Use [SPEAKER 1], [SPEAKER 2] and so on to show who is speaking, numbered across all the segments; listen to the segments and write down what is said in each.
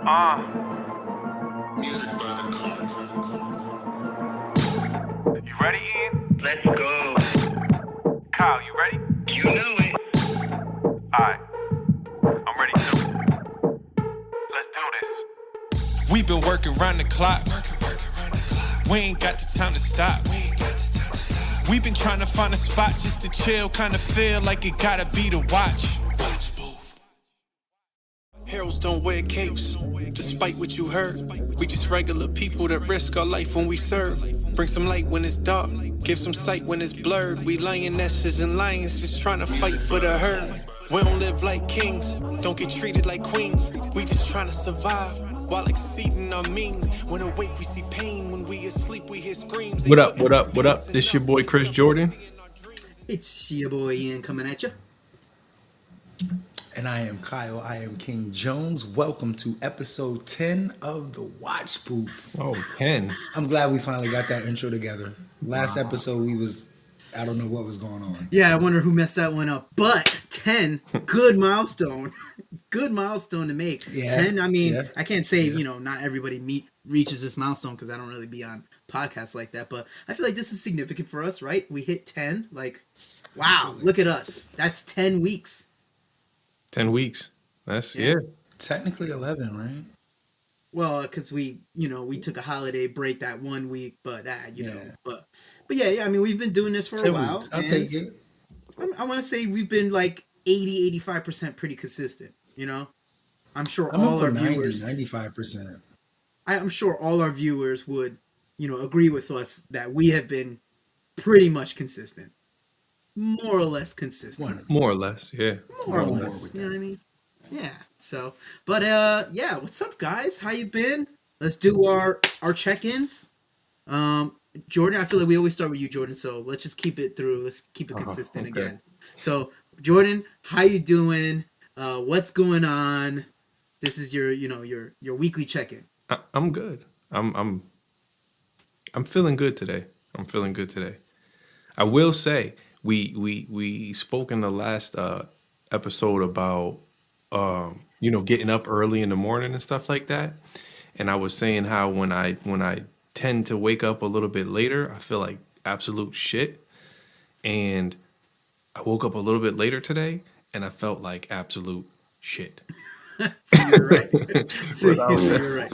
[SPEAKER 1] Music by the
[SPEAKER 2] You ready, Ian?
[SPEAKER 3] Let's go.
[SPEAKER 2] Kyle, you ready?
[SPEAKER 3] You know it.
[SPEAKER 2] Alright. I'm ready too. Let's do this.
[SPEAKER 1] We've been working round the clock. We ain't got the time to stop. We've been trying to find a spot just to chill, kinda feel like it gotta be the watch. Heroes don't wear capes, despite what you heard. We just regular people that risk our life when we serve. Bring some light when it's dark, give some sight when it's blurred. We lionesses and lions just trying to fight for the herd. We don't live like kings, don't get treated like queens. We just trying to survive while exceeding our means. When awake we see pain, when we asleep we hear screams.
[SPEAKER 4] What up, what up, what up? This your boy Chris Jordan.
[SPEAKER 5] It's your boy Ian coming at you.
[SPEAKER 6] And I am Kyle. I am King Jones. Welcome to episode 10 of the Watch Booth.
[SPEAKER 4] Oh, Ken.
[SPEAKER 6] I'm glad we finally got that intro together. Last episode, I don't know what was going on.
[SPEAKER 5] Yeah, I wonder who messed that one up. But 10, good milestone. Good milestone to make.
[SPEAKER 6] Yeah,
[SPEAKER 5] 10, I mean,
[SPEAKER 6] yeah.
[SPEAKER 5] I can't say, not everybody reaches this milestone because I don't really be on podcasts like that. But I feel like this is significant for us, right? We hit 10. Like, wow, look at us. That's 10 weeks.
[SPEAKER 4] 10 weeks. That's, yeah.
[SPEAKER 6] Technically 11, right?
[SPEAKER 5] Well, because we took a holiday break that 1 week, but
[SPEAKER 6] Yeah.
[SPEAKER 5] but yeah, I mean, we've been doing this for a
[SPEAKER 6] 10
[SPEAKER 5] while.
[SPEAKER 6] weeks. I'll take it.
[SPEAKER 5] I want to say we've been like 80-85% pretty consistent, I'm sure
[SPEAKER 6] I'm
[SPEAKER 5] all
[SPEAKER 6] over
[SPEAKER 5] our
[SPEAKER 6] 90,
[SPEAKER 5] viewers
[SPEAKER 6] 95%.
[SPEAKER 5] I'm sure all our viewers would, agree with us that we have been pretty much consistent. More or less consistent.
[SPEAKER 4] More or less, yeah.
[SPEAKER 5] More or
[SPEAKER 6] more
[SPEAKER 5] less.
[SPEAKER 6] with
[SPEAKER 5] You know what I mean? Yeah. So, but yeah, what's up guys? How you been? Let's do our check-ins. Jordan, I feel like we always start with you, Jordan, so let's just keep it through. Let's keep it consistent
[SPEAKER 4] okay.
[SPEAKER 5] again. So, Jordan, how you doing? What's going on? This is your weekly check-in.
[SPEAKER 4] I'm good. I'm feeling good today. I will say we spoke in the last episode about getting up early in the morning and stuff like that. And I was saying how when I tend to wake up a little bit later, I feel like absolute shit. And I woke up a little bit later today and I felt like absolute shit.
[SPEAKER 5] So you're right. You're right.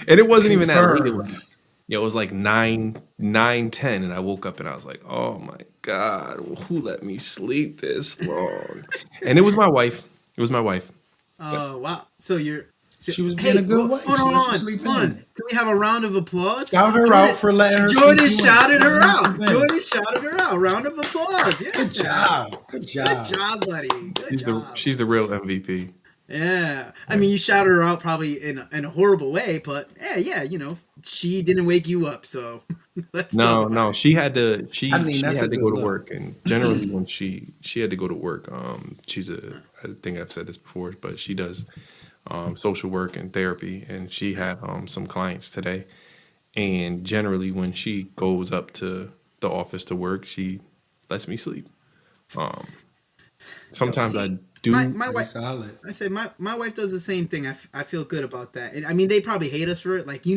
[SPEAKER 4] And it wasn't even that late.
[SPEAKER 6] Confirmed.
[SPEAKER 4] It was like 9:10, and I woke up and I was like, oh my God, who let me sleep this long? And it was my wife.
[SPEAKER 5] Oh, wow. So
[SPEAKER 6] She was being a good wife.
[SPEAKER 5] Hold
[SPEAKER 6] She let you
[SPEAKER 5] on.
[SPEAKER 6] sleep
[SPEAKER 5] Hold on.
[SPEAKER 6] in.
[SPEAKER 5] Can we have a round of applause?
[SPEAKER 6] Shout her out for letting her
[SPEAKER 5] Jordan
[SPEAKER 6] sleep in.
[SPEAKER 5] shouted her out.
[SPEAKER 6] Sleep in.
[SPEAKER 5] Jordan shouted her out. Round of applause. Yeah.
[SPEAKER 6] Good job. Good job.
[SPEAKER 5] Good job, buddy. Good job.
[SPEAKER 4] She's the real MVP.
[SPEAKER 5] Yeah. I mean, you shouted her out probably in a horrible way, but yeah, she didn't wake you up, so let's talk about
[SPEAKER 4] No,
[SPEAKER 5] it.
[SPEAKER 4] she had to. She
[SPEAKER 6] that's
[SPEAKER 4] had
[SPEAKER 6] a
[SPEAKER 4] to
[SPEAKER 6] good
[SPEAKER 4] go to
[SPEAKER 6] look.
[SPEAKER 4] work, and generally when she had to go to work, I think I've said this before, but she does social work and therapy, and she had some clients today, and generally when she goes up to the office to work, she lets me sleep. Sometimes I do.
[SPEAKER 5] My
[SPEAKER 6] Pretty
[SPEAKER 5] wife,
[SPEAKER 6] solid.
[SPEAKER 5] I say my wife does the same thing. I feel good about that. And I mean, they probably hate us for it. Like, they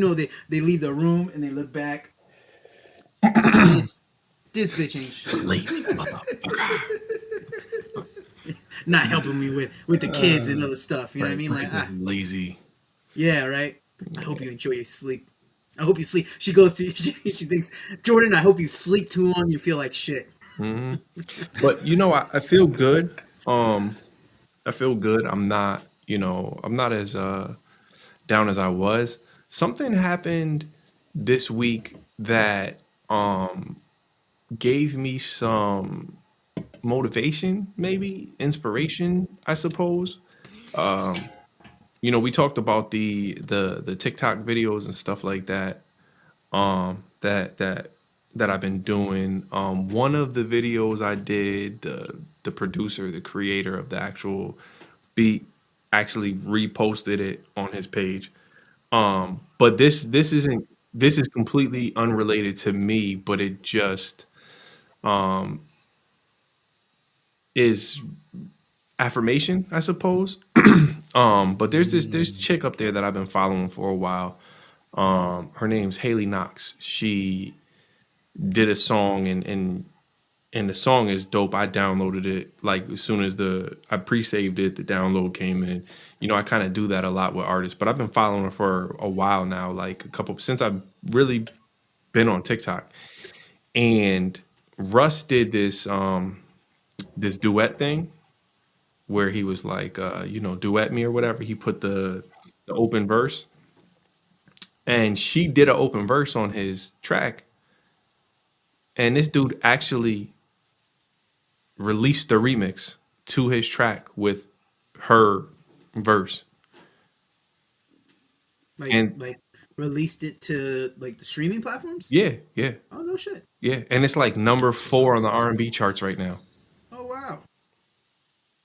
[SPEAKER 5] leave the room and they look back. this bitch ain't shit. Not helping me with the kids and other stuff. You know what I mean? Like,
[SPEAKER 4] lazy.
[SPEAKER 5] yeah, right. I hope you enjoy your sleep. I hope you sleep. She goes to she thinks, Jordan, I hope you sleep too long. You feel like shit.
[SPEAKER 4] But I feel good. I feel good. I'm not as down as I was. Something happened this week that gave me some motivation, maybe inspiration, I suppose. We talked about the TikTok videos and stuff like that. That I've been doing. One of the videos I did, the producer, the creator of the actual beat, actually reposted it on his page. But this is completely unrelated to me, but it just is affirmation, I suppose. But there's this chick up there that I've been following for a while. Her name's Haley Knox. She did a song and the song is dope. I downloaded it like as soon as I pre-saved it, the download came in. You know, I kind of do that a lot with artists, but I've been following her for a while now, like a couple since I've really been on TikTok. And Russ did this duet thing where he was like, duet me or whatever. He put the open verse, and she did an open verse on his track, and this dude actually released the remix to his track with her verse. And
[SPEAKER 5] Like released it to like the streaming platforms.
[SPEAKER 4] yeah,
[SPEAKER 5] Oh no shit.
[SPEAKER 4] yeah, and it's like number 4 on the R&B charts right now.
[SPEAKER 5] Oh wow.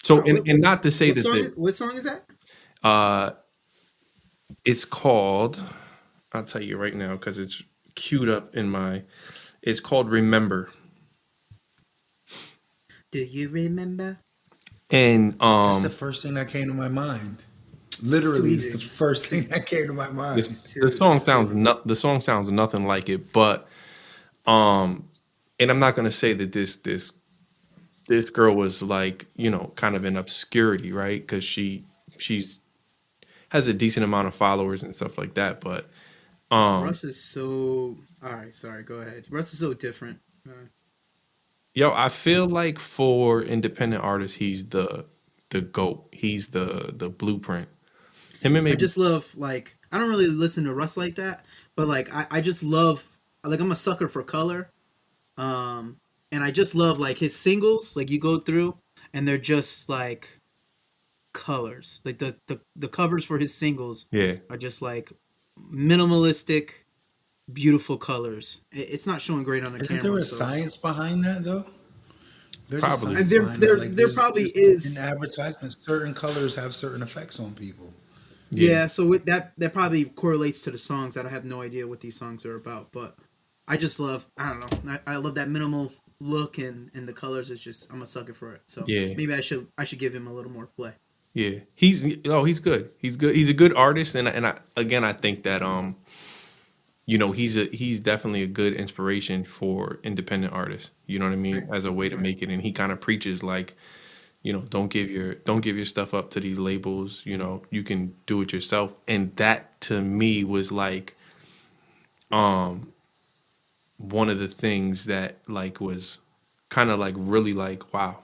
[SPEAKER 4] So,
[SPEAKER 5] Wow.
[SPEAKER 4] and not to say
[SPEAKER 5] What
[SPEAKER 4] that
[SPEAKER 5] song? What song is that?
[SPEAKER 4] it's called, I'll tell you right now because it's queued up in my. It's called Remember,
[SPEAKER 5] Do you remember?
[SPEAKER 4] and
[SPEAKER 6] That's the first thing that came to my mind. Literally, it's the
[SPEAKER 5] Sweet.
[SPEAKER 6] first thing that came to my mind.
[SPEAKER 4] the song sounds nothing like it, but and I'm not gonna say that this girl was like, kind of in obscurity, right? Because she's has a decent amount of followers and stuff like that, but
[SPEAKER 5] Russ is so. All right, sorry. Go ahead. Russ is so different.
[SPEAKER 4] yo, I feel like for independent artists, he's the GOAT. He's the blueprint. Him and
[SPEAKER 5] I
[SPEAKER 4] maybe
[SPEAKER 5] just love like I don't really listen to Russ like that, but like I just love like I'm a sucker for color, and I just love like his singles. Like you go through and they're just like colors. Like the covers for his singles
[SPEAKER 4] yeah,
[SPEAKER 5] are just like minimalistic, beautiful colors. It's not showing great on the
[SPEAKER 6] Isn't there
[SPEAKER 5] camera,
[SPEAKER 6] a
[SPEAKER 5] so
[SPEAKER 6] science behind that though? There's a
[SPEAKER 4] Probably.
[SPEAKER 5] and
[SPEAKER 6] science
[SPEAKER 5] there
[SPEAKER 6] behind
[SPEAKER 5] there
[SPEAKER 6] that. Like
[SPEAKER 5] there probably
[SPEAKER 6] in
[SPEAKER 5] is.
[SPEAKER 6] advertisements, certain colors have certain effects on people.
[SPEAKER 4] yeah,
[SPEAKER 5] Yeah, so with that probably correlates to the songs. I have no idea what these songs are about, but I just love I don't know. I love that minimal look and the colors is just I'm a sucker for it. So
[SPEAKER 4] yeah.
[SPEAKER 5] maybe I should give him a little more play.
[SPEAKER 4] Yeah, he's good. He's good. He's a good artist, and I think that he's definitely a good inspiration for independent artists. You know what I mean?
[SPEAKER 5] Right.
[SPEAKER 4] As a way to
[SPEAKER 5] Right.
[SPEAKER 4] make it, and he kind of preaches like, don't give your stuff up to these labels. You know, you can do it yourself, and that to me was like one of the things that like was kind of like really like wow,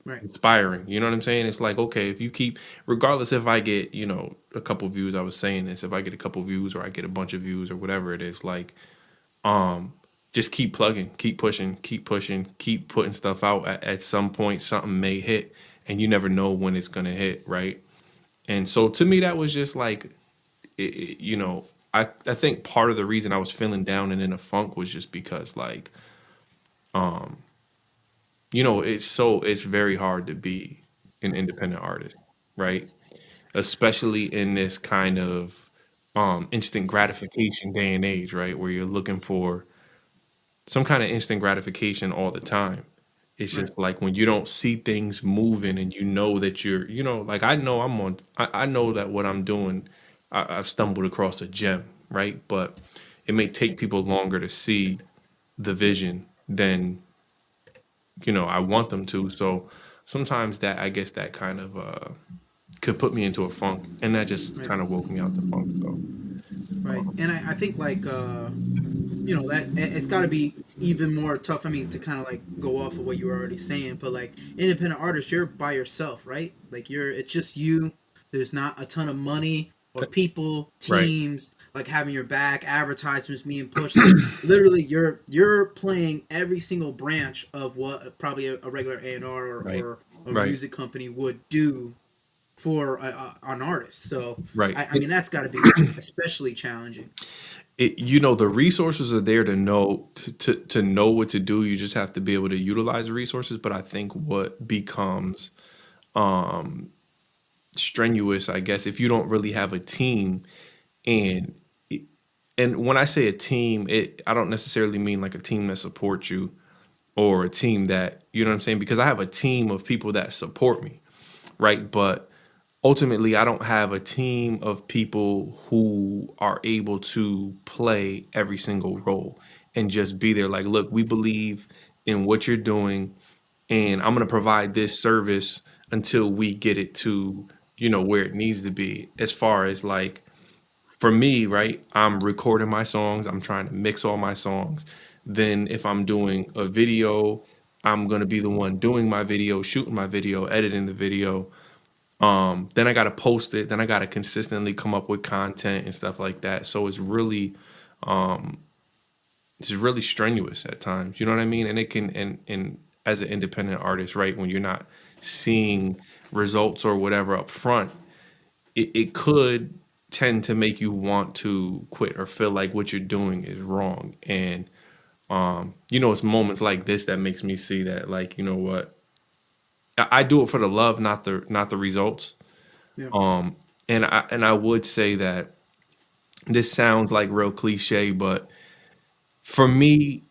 [SPEAKER 5] Right.
[SPEAKER 4] inspiring. You know what I'm saying? It's like, okay, if you keep, regardless if I get, a couple views, I was saying this, if I get a couple views or I get a bunch of views or whatever it is, like, just keep plugging, keep pushing, keep putting stuff out. At some point, something may hit and you never know when it's going to hit. Right. And so to me, that was just like, I think part of the reason I was feeling down and in a funk was just because like, it's very hard to be an independent artist, right? Especially in this kind of instant gratification day and age, right? Where you're looking for some kind of instant gratification all the time. It's
[SPEAKER 5] Right.
[SPEAKER 4] just like when you don't see things moving and you know that like I know I know that what I'm doing, I've stumbled across a gem, right? But it may take people longer to see the vision than I want them to. So sometimes that I guess that kind of could put me into a funk, and that just
[SPEAKER 5] Right.
[SPEAKER 4] kind of woke me out the funk. So
[SPEAKER 5] Right. And I think like that it's got to be even more tough. I mean, to kind of like go off of what you were already saying, but like independent artists, you're by yourself, right? Like it's just you. There's not a ton of money or people,
[SPEAKER 4] right,
[SPEAKER 5] teams like having your back, advertisements being pushed. Like literally, you're playing every single branch of what probably a regular A&R
[SPEAKER 6] Right.
[SPEAKER 5] or a
[SPEAKER 4] right,
[SPEAKER 5] music company would do for an artist. So
[SPEAKER 4] right.
[SPEAKER 5] I mean, that's got to be especially challenging.
[SPEAKER 4] The resources are there to know to know what to do. You just have to be able to utilize the resources. But I think what becomes strenuous, I guess, if you don't really have a team, and and when I say a team, I don't necessarily mean like a team that supports you or a team that, you know what I'm saying? Because I have a team of people that support me, right? But ultimately I don't have a team of people who are able to play every single role and just be there like, look, we believe in what you're doing and I'm going to provide this service until we get it to, where it needs to be. As far as like for me, right? I'm recording my songs, I'm trying to mix all my songs. Then if I'm doing a video, I'm going to be the one doing my video, shooting my video, editing the video. Then I got to post it, then I got to consistently come up with content and stuff like that. So it's really strenuous at times, you know what I mean? And it can, and as an independent artist, right, when you're not seeing results or whatever up front, it could tend to make you want to quit or feel like what you're doing is wrong. And it's moments like this that makes me see that, like, you know what, I do it for the love, not the results.
[SPEAKER 5] Yeah.
[SPEAKER 4] And I would say that this sounds like real cliche, but for me,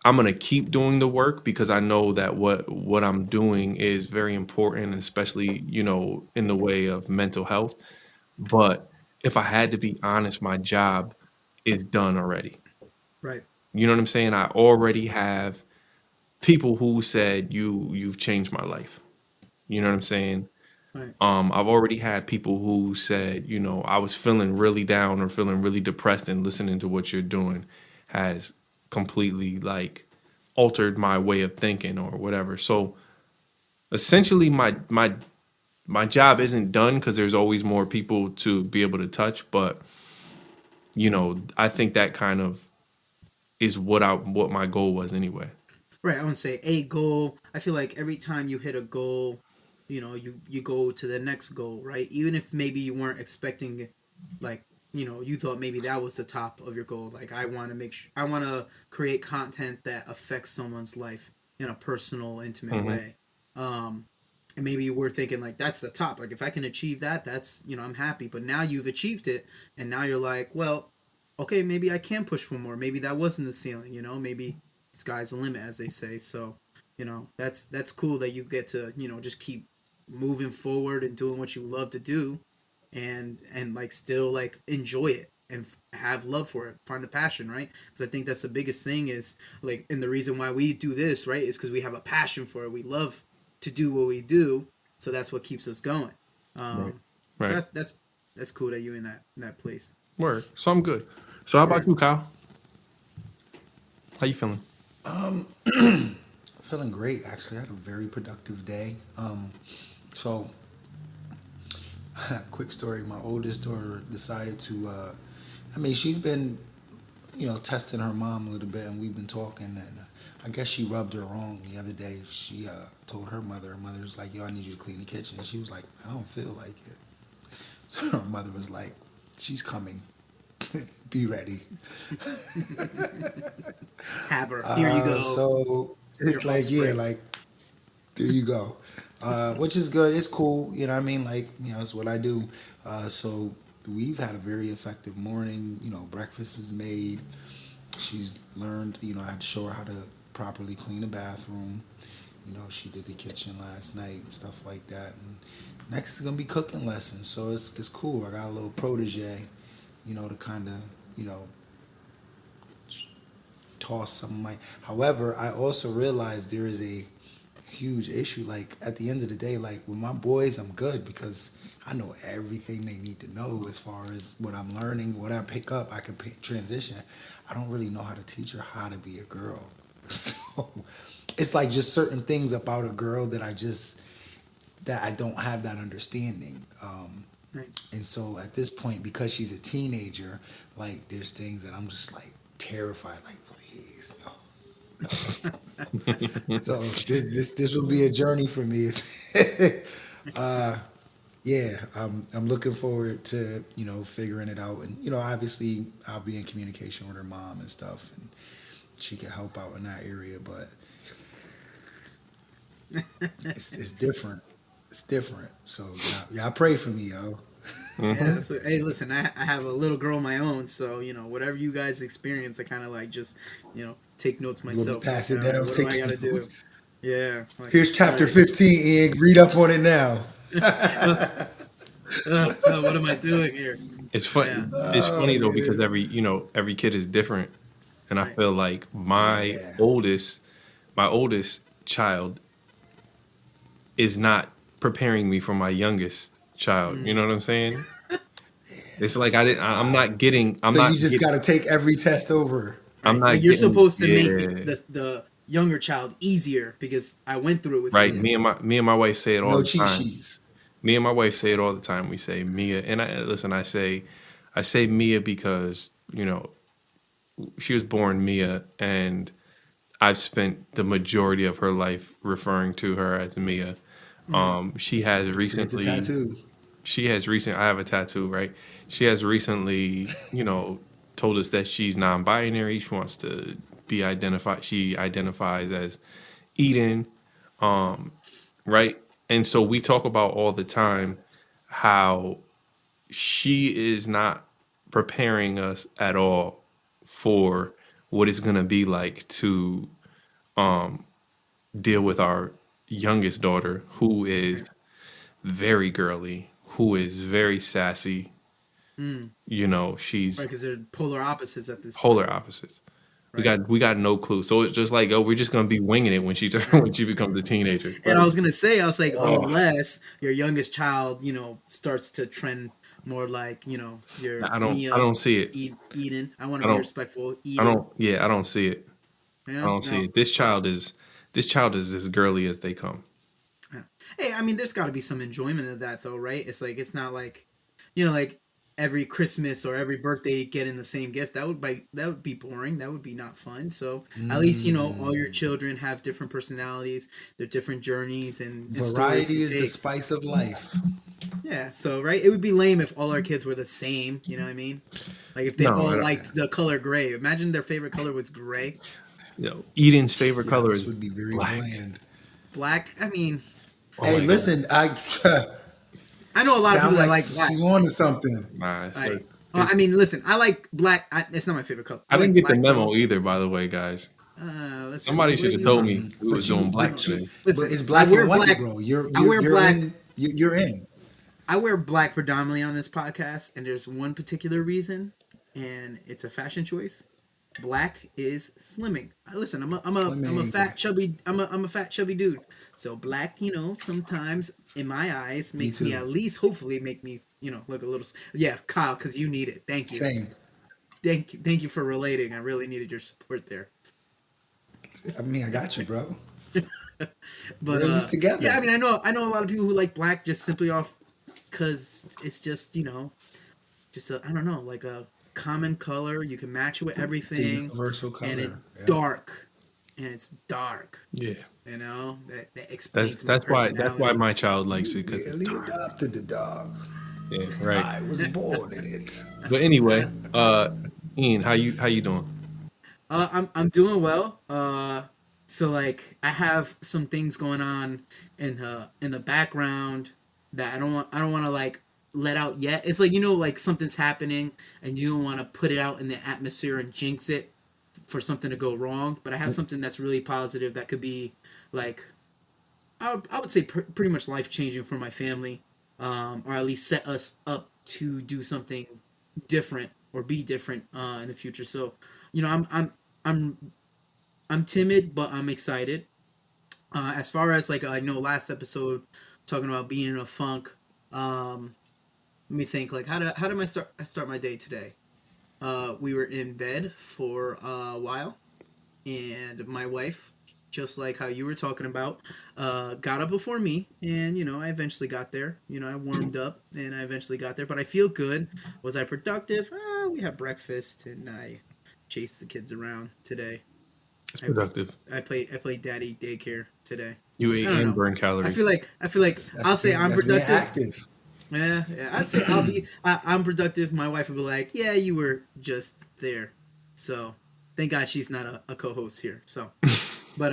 [SPEAKER 4] I'm gonna keep doing the work because I know that what I'm doing is very important, and especially in the way of mental health. But if I had to be honest, my job is done already.
[SPEAKER 5] Right.
[SPEAKER 4] You know what I'm saying? I already have people who said you've changed my life. You know what I'm saying?
[SPEAKER 5] Right.
[SPEAKER 4] I've already had people who said, I was feeling really down or feeling really depressed, and listening to what you're doing has completely like altered my way of thinking or whatever. So essentially my job isn't done because there's always more people to be able to touch, but I think that kind of is what my goal was anyway.
[SPEAKER 5] Right, I would say a goal. I feel like every time you hit a goal, you go to the next goal, right? Even if maybe you weren't expecting, like, you thought maybe that was the top of your goal. Like, I want to I want to create content that affects someone's life in a personal, intimate
[SPEAKER 4] Hmm.
[SPEAKER 5] way. Um, and maybe you were thinking like that's the top. Like, if I can achieve that, that's I'm happy. But now you've achieved it, and now you're like, well, okay, maybe I can push for more. Maybe that wasn't the ceiling. Maybe sky's the limit, as they say. So, that's cool that you get to just keep moving forward and doing what you love to do, and like still like enjoy it and have love for it, find a passion, right? Because I think that's the biggest thing is like, and the reason why we do this, right, is because we have a passion for it. We love to do what we do, so that's what keeps us going.
[SPEAKER 4] Right.
[SPEAKER 5] Um, so
[SPEAKER 4] Right.
[SPEAKER 5] that's cool that you in that place.
[SPEAKER 4] Word. So I'm good. So how about
[SPEAKER 5] Right.
[SPEAKER 4] you, Kyle? How you feeling?
[SPEAKER 6] Feeling great, actually. I had a very productive day. So, quick story. My oldest daughter decided to, I mean, she's been, testing her mom a little bit, and we've been talking, and I guess she rubbed her wrong the other day. She told her mother. Her mother was like, "Yo, I need you to clean the kitchen." She was like, "I don't feel like it." So her mother was like, "She's coming. Be ready."
[SPEAKER 5] Have her. Here you go.
[SPEAKER 6] So
[SPEAKER 5] Your
[SPEAKER 6] it's like, yeah,
[SPEAKER 5] offspring.
[SPEAKER 6] like, there you go. Which is good. It's cool. You know what I mean? Like, it's what I do. So we've had a very effective morning. Breakfast was made. She's learned, I had to show her how to properly clean the bathroom. She did the kitchen last night and stuff like that. And next is going to be cooking lessons. So it's cool. I got a little protege, to kind of, you know, toss some of my. However, I also realize there is a huge issue. Like at the end of the day, like with my boys, I'm good because I know everything they need to know as far as what I'm learning, what I pick up, I can transition. I don't really know how to teach her how to be a girl. So it's like just certain things about a girl that I don't have that understanding.
[SPEAKER 5] Right.
[SPEAKER 6] And so at this point, because she's a teenager, like there's things that I'm just like terrified, like please, no. So this will be a journey for me. Yeah, I'm looking forward to figuring it out, and obviously I'll be in communication with her mom and stuff, and she can help out in that area. But it's different. It's different. So yeah, pray for me, yo.
[SPEAKER 4] Hmm.
[SPEAKER 5] Yeah. So hey, listen, I have a little girl of my own, so whatever you guys experience, I kind of like just take notes
[SPEAKER 6] You want me to
[SPEAKER 5] myself. Like,
[SPEAKER 6] pass it down?
[SPEAKER 5] what do I
[SPEAKER 6] Take
[SPEAKER 5] gotta do?
[SPEAKER 6] notes.
[SPEAKER 5] Yeah. Like,
[SPEAKER 6] Here's
[SPEAKER 5] all
[SPEAKER 6] chapter
[SPEAKER 5] right.
[SPEAKER 6] 15, Ian. Read up on it now.
[SPEAKER 5] Well, What am I doing here?
[SPEAKER 4] It's fun.
[SPEAKER 5] Yeah.
[SPEAKER 4] It's
[SPEAKER 6] Oh,
[SPEAKER 4] funny though because
[SPEAKER 6] man.
[SPEAKER 4] every kid is different, and I
[SPEAKER 5] Right.
[SPEAKER 4] feel like
[SPEAKER 6] Yeah.
[SPEAKER 4] my oldest child is not preparing me for my youngest child. You
[SPEAKER 5] Mm.
[SPEAKER 4] know what I'm saying? It's like I didn't. I'm not getting. I'm
[SPEAKER 6] So you
[SPEAKER 4] not
[SPEAKER 6] just
[SPEAKER 4] getting.
[SPEAKER 6] got to take every test over.
[SPEAKER 4] I'm
[SPEAKER 5] Right. Like
[SPEAKER 4] not
[SPEAKER 5] you're
[SPEAKER 4] getting.
[SPEAKER 5] supposed to make
[SPEAKER 4] Yeah.
[SPEAKER 5] the younger child easier because I went through it with
[SPEAKER 4] Right.
[SPEAKER 5] you.
[SPEAKER 6] Yeah.
[SPEAKER 4] Me and my wife say it all
[SPEAKER 6] No
[SPEAKER 4] the
[SPEAKER 6] cheat
[SPEAKER 4] time.
[SPEAKER 6] sheets.
[SPEAKER 4] Me and my wife say it all the time. We say Mia, and I listen. I say Mia because she was born Mia, and I've spent the majority of her life referring to her as Mia.
[SPEAKER 5] Mm.
[SPEAKER 4] She has
[SPEAKER 6] Don't forget the
[SPEAKER 4] recently.
[SPEAKER 6] tattoo.
[SPEAKER 4] I have a tattoo, right? She has recently, told us that she's non-binary. She wants to be identified. She identifies as Eden, right? And so we talk about all the time how she is not preparing us at all for what it's going to be like to deal with our youngest daughter, who is very girly, who is very sassy.
[SPEAKER 5] Mm. Right,
[SPEAKER 4] She's
[SPEAKER 5] because they're polar opposites at this point.
[SPEAKER 4] polar opposites. We
[SPEAKER 5] Right.
[SPEAKER 4] got we got no clue. So it's just like, oh, we're just gonna be winging it when she
[SPEAKER 5] Right.
[SPEAKER 4] when she becomes a teenager.
[SPEAKER 5] And
[SPEAKER 4] But
[SPEAKER 5] I was gonna say, I was like,
[SPEAKER 4] oh,
[SPEAKER 5] unless your youngest child, starts to trend more like, your
[SPEAKER 4] I
[SPEAKER 5] Mia,
[SPEAKER 4] don't see it.
[SPEAKER 5] Eden. I want
[SPEAKER 4] I
[SPEAKER 5] to be
[SPEAKER 4] don't
[SPEAKER 5] respectful.
[SPEAKER 4] I
[SPEAKER 5] Eden.
[SPEAKER 4] don't yeah, I don't see it. I
[SPEAKER 5] Yeah.
[SPEAKER 4] don't see
[SPEAKER 5] No.
[SPEAKER 4] it. This child is as girly as they come.
[SPEAKER 5] Yeah. Hey, I mean, there's got to be some enjoyment of that, though, right? It's like it's not like, like every Christmas or every birthday getting the same gift. That would be boring. That would be not fun. So at least all your
[SPEAKER 6] Mm.
[SPEAKER 5] children have different personalities, their different journeys and stories to
[SPEAKER 6] Variety is the
[SPEAKER 5] take.
[SPEAKER 6] spice of life.
[SPEAKER 5] Yeah. So right, it would be lame if all our kids were the same. You know what I mean? Like if they
[SPEAKER 4] No,
[SPEAKER 5] all
[SPEAKER 6] Yeah.
[SPEAKER 5] liked the color gray. Imagine their favorite color was gray.
[SPEAKER 4] Eden's favorite
[SPEAKER 6] Yeah,
[SPEAKER 4] color
[SPEAKER 6] this
[SPEAKER 4] is
[SPEAKER 6] would be very
[SPEAKER 4] black.
[SPEAKER 6] bland.
[SPEAKER 5] Black. I mean,
[SPEAKER 4] Oh
[SPEAKER 6] Hey,
[SPEAKER 4] my god.
[SPEAKER 6] listen, I
[SPEAKER 5] I know a lot of
[SPEAKER 6] sound
[SPEAKER 5] people that
[SPEAKER 6] like
[SPEAKER 5] like black.
[SPEAKER 6] she's on to something.
[SPEAKER 4] Nah,
[SPEAKER 5] Right.
[SPEAKER 4] it's
[SPEAKER 5] I mean, listen, I like black. It's not my favorite color.
[SPEAKER 4] I
[SPEAKER 5] I
[SPEAKER 4] didn't
[SPEAKER 5] like
[SPEAKER 4] get the
[SPEAKER 5] black
[SPEAKER 4] memo
[SPEAKER 5] though.
[SPEAKER 4] either, by the way, guys.
[SPEAKER 5] Listen,
[SPEAKER 4] Somebody should
[SPEAKER 5] what do
[SPEAKER 4] have
[SPEAKER 5] you
[SPEAKER 4] told
[SPEAKER 5] want?
[SPEAKER 4] me we was
[SPEAKER 6] But you,
[SPEAKER 4] doing black
[SPEAKER 6] but you,
[SPEAKER 4] today.
[SPEAKER 6] but
[SPEAKER 5] Listen,
[SPEAKER 6] it's
[SPEAKER 5] I
[SPEAKER 6] black
[SPEAKER 5] wear
[SPEAKER 6] and white,
[SPEAKER 5] black.
[SPEAKER 6] bro. You're
[SPEAKER 5] I
[SPEAKER 6] you're
[SPEAKER 5] wear
[SPEAKER 6] you're
[SPEAKER 5] black.
[SPEAKER 6] in. You're in.
[SPEAKER 5] I wear black predominantly on this podcast, and there's one particular reason, and it's a fashion choice. Black is slimming. Listen, I'm a
[SPEAKER 6] Slimming.
[SPEAKER 5] fat chubby I'm a fat chubby dude. So black, sometimes in my eyes
[SPEAKER 6] Me
[SPEAKER 5] makes me
[SPEAKER 6] too.
[SPEAKER 5] at least hopefully make me look a little. Yeah, Kyle, because you need it. Thank you.
[SPEAKER 6] Same.
[SPEAKER 5] Thank you for relating. I really needed your support there.
[SPEAKER 6] I mean, I got you, bro.
[SPEAKER 5] But
[SPEAKER 6] We're in this
[SPEAKER 5] yeah, I
[SPEAKER 6] together.
[SPEAKER 5] mean, I know a lot of people who like black just simply off because it's just just I don't know, like a common color. You can match it with
[SPEAKER 6] It's a
[SPEAKER 5] everything,
[SPEAKER 6] universal
[SPEAKER 5] and it's
[SPEAKER 6] color. Yeah.
[SPEAKER 5] dark, and it's dark.
[SPEAKER 4] Yeah.
[SPEAKER 5] That
[SPEAKER 4] That's
[SPEAKER 5] explains my
[SPEAKER 4] that's why that's why
[SPEAKER 5] personality.
[SPEAKER 4] my child likes
[SPEAKER 6] You
[SPEAKER 4] it because it's
[SPEAKER 6] really
[SPEAKER 4] dark.
[SPEAKER 6] adopted the dog.
[SPEAKER 4] Yeah, right.
[SPEAKER 6] I was born in it.
[SPEAKER 4] But anyway, Ian, how you doing?
[SPEAKER 5] I'm doing well. So like I have some things going on in the background that I don't want to like let out yet. It's like like something's happening and you don't want to put it out in the atmosphere and jinx it for something to go wrong. But I have something that's really positive that could be like I would say pretty much life changing for my family, or at least set us up to do something different or be different in the future. So, I'm I'm timid, but I'm excited. As far as like I know, last episode talking about being in a funk. Let me think. Like how did I start my day today? We were in bed for a while, and my wife, just like how you were talking about, got up before me, and I eventually got there. I warmed up, and I eventually got there. But I feel good. Was I productive? We had breakfast, and I chased the kids around today.
[SPEAKER 4] It's
[SPEAKER 5] I was
[SPEAKER 4] productive.
[SPEAKER 5] I played daddy daycare today.
[SPEAKER 4] You
[SPEAKER 5] I
[SPEAKER 4] ate
[SPEAKER 5] don't
[SPEAKER 4] and
[SPEAKER 5] know.
[SPEAKER 4] burned
[SPEAKER 5] I
[SPEAKER 4] calories.
[SPEAKER 5] feel like I feel like I'll say I'm
[SPEAKER 6] That's being
[SPEAKER 5] productive.
[SPEAKER 6] active.
[SPEAKER 5] Yeah, yeah. I'd say I'm productive. My wife would be like, yeah, you were just there. So thank God she's not a co-host here. So, but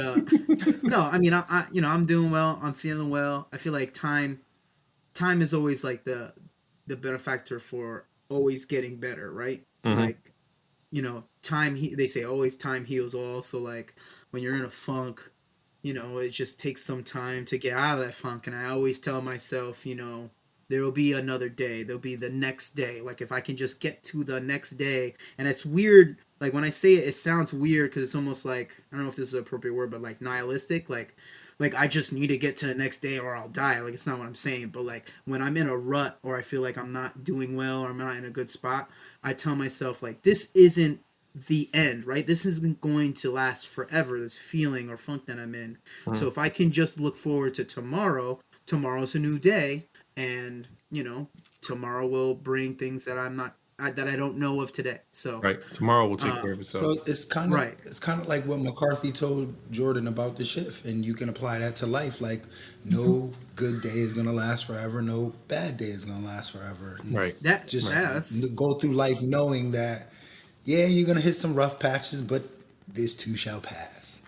[SPEAKER 5] no, I mean I'm doing well. I'm feeling well. I feel like time is always like the benefactor for always getting better, right?
[SPEAKER 4] Hmm.
[SPEAKER 5] Like they say always time heals all. So like when you're in a funk, it just takes some time to get out of that funk. And I always tell myself, there will be another day. There'll be the next day. Like if I can just get to the next day, and it's weird. Like when I say it, it sounds weird because it's almost like I don't know if this is an appropriate word, but like nihilistic. Like I just need to get to the next day or I'll die. Like it's not what I'm saying, but like when I'm in a rut or I feel like I'm not doing well or I'm not in a good spot, I tell myself like this isn't the end, right? This isn't going to last forever, this feeling or funk that I'm in. So if I can just look forward to tomorrow, tomorrow's a new day, and tomorrow will bring things that that I don't know of today. So
[SPEAKER 4] Right. Tomorrow will take care of
[SPEAKER 6] So
[SPEAKER 4] itself.
[SPEAKER 5] right.
[SPEAKER 6] it's kind of like what McCarthy told Jordan about the shift, and you can apply that to life. Like, no good day is gonna last forever. No bad day is gonna last forever. And
[SPEAKER 4] Right.
[SPEAKER 6] just
[SPEAKER 5] That's
[SPEAKER 6] go through life knowing that, yeah, you're gonna hit some rough patches, but this too shall pass.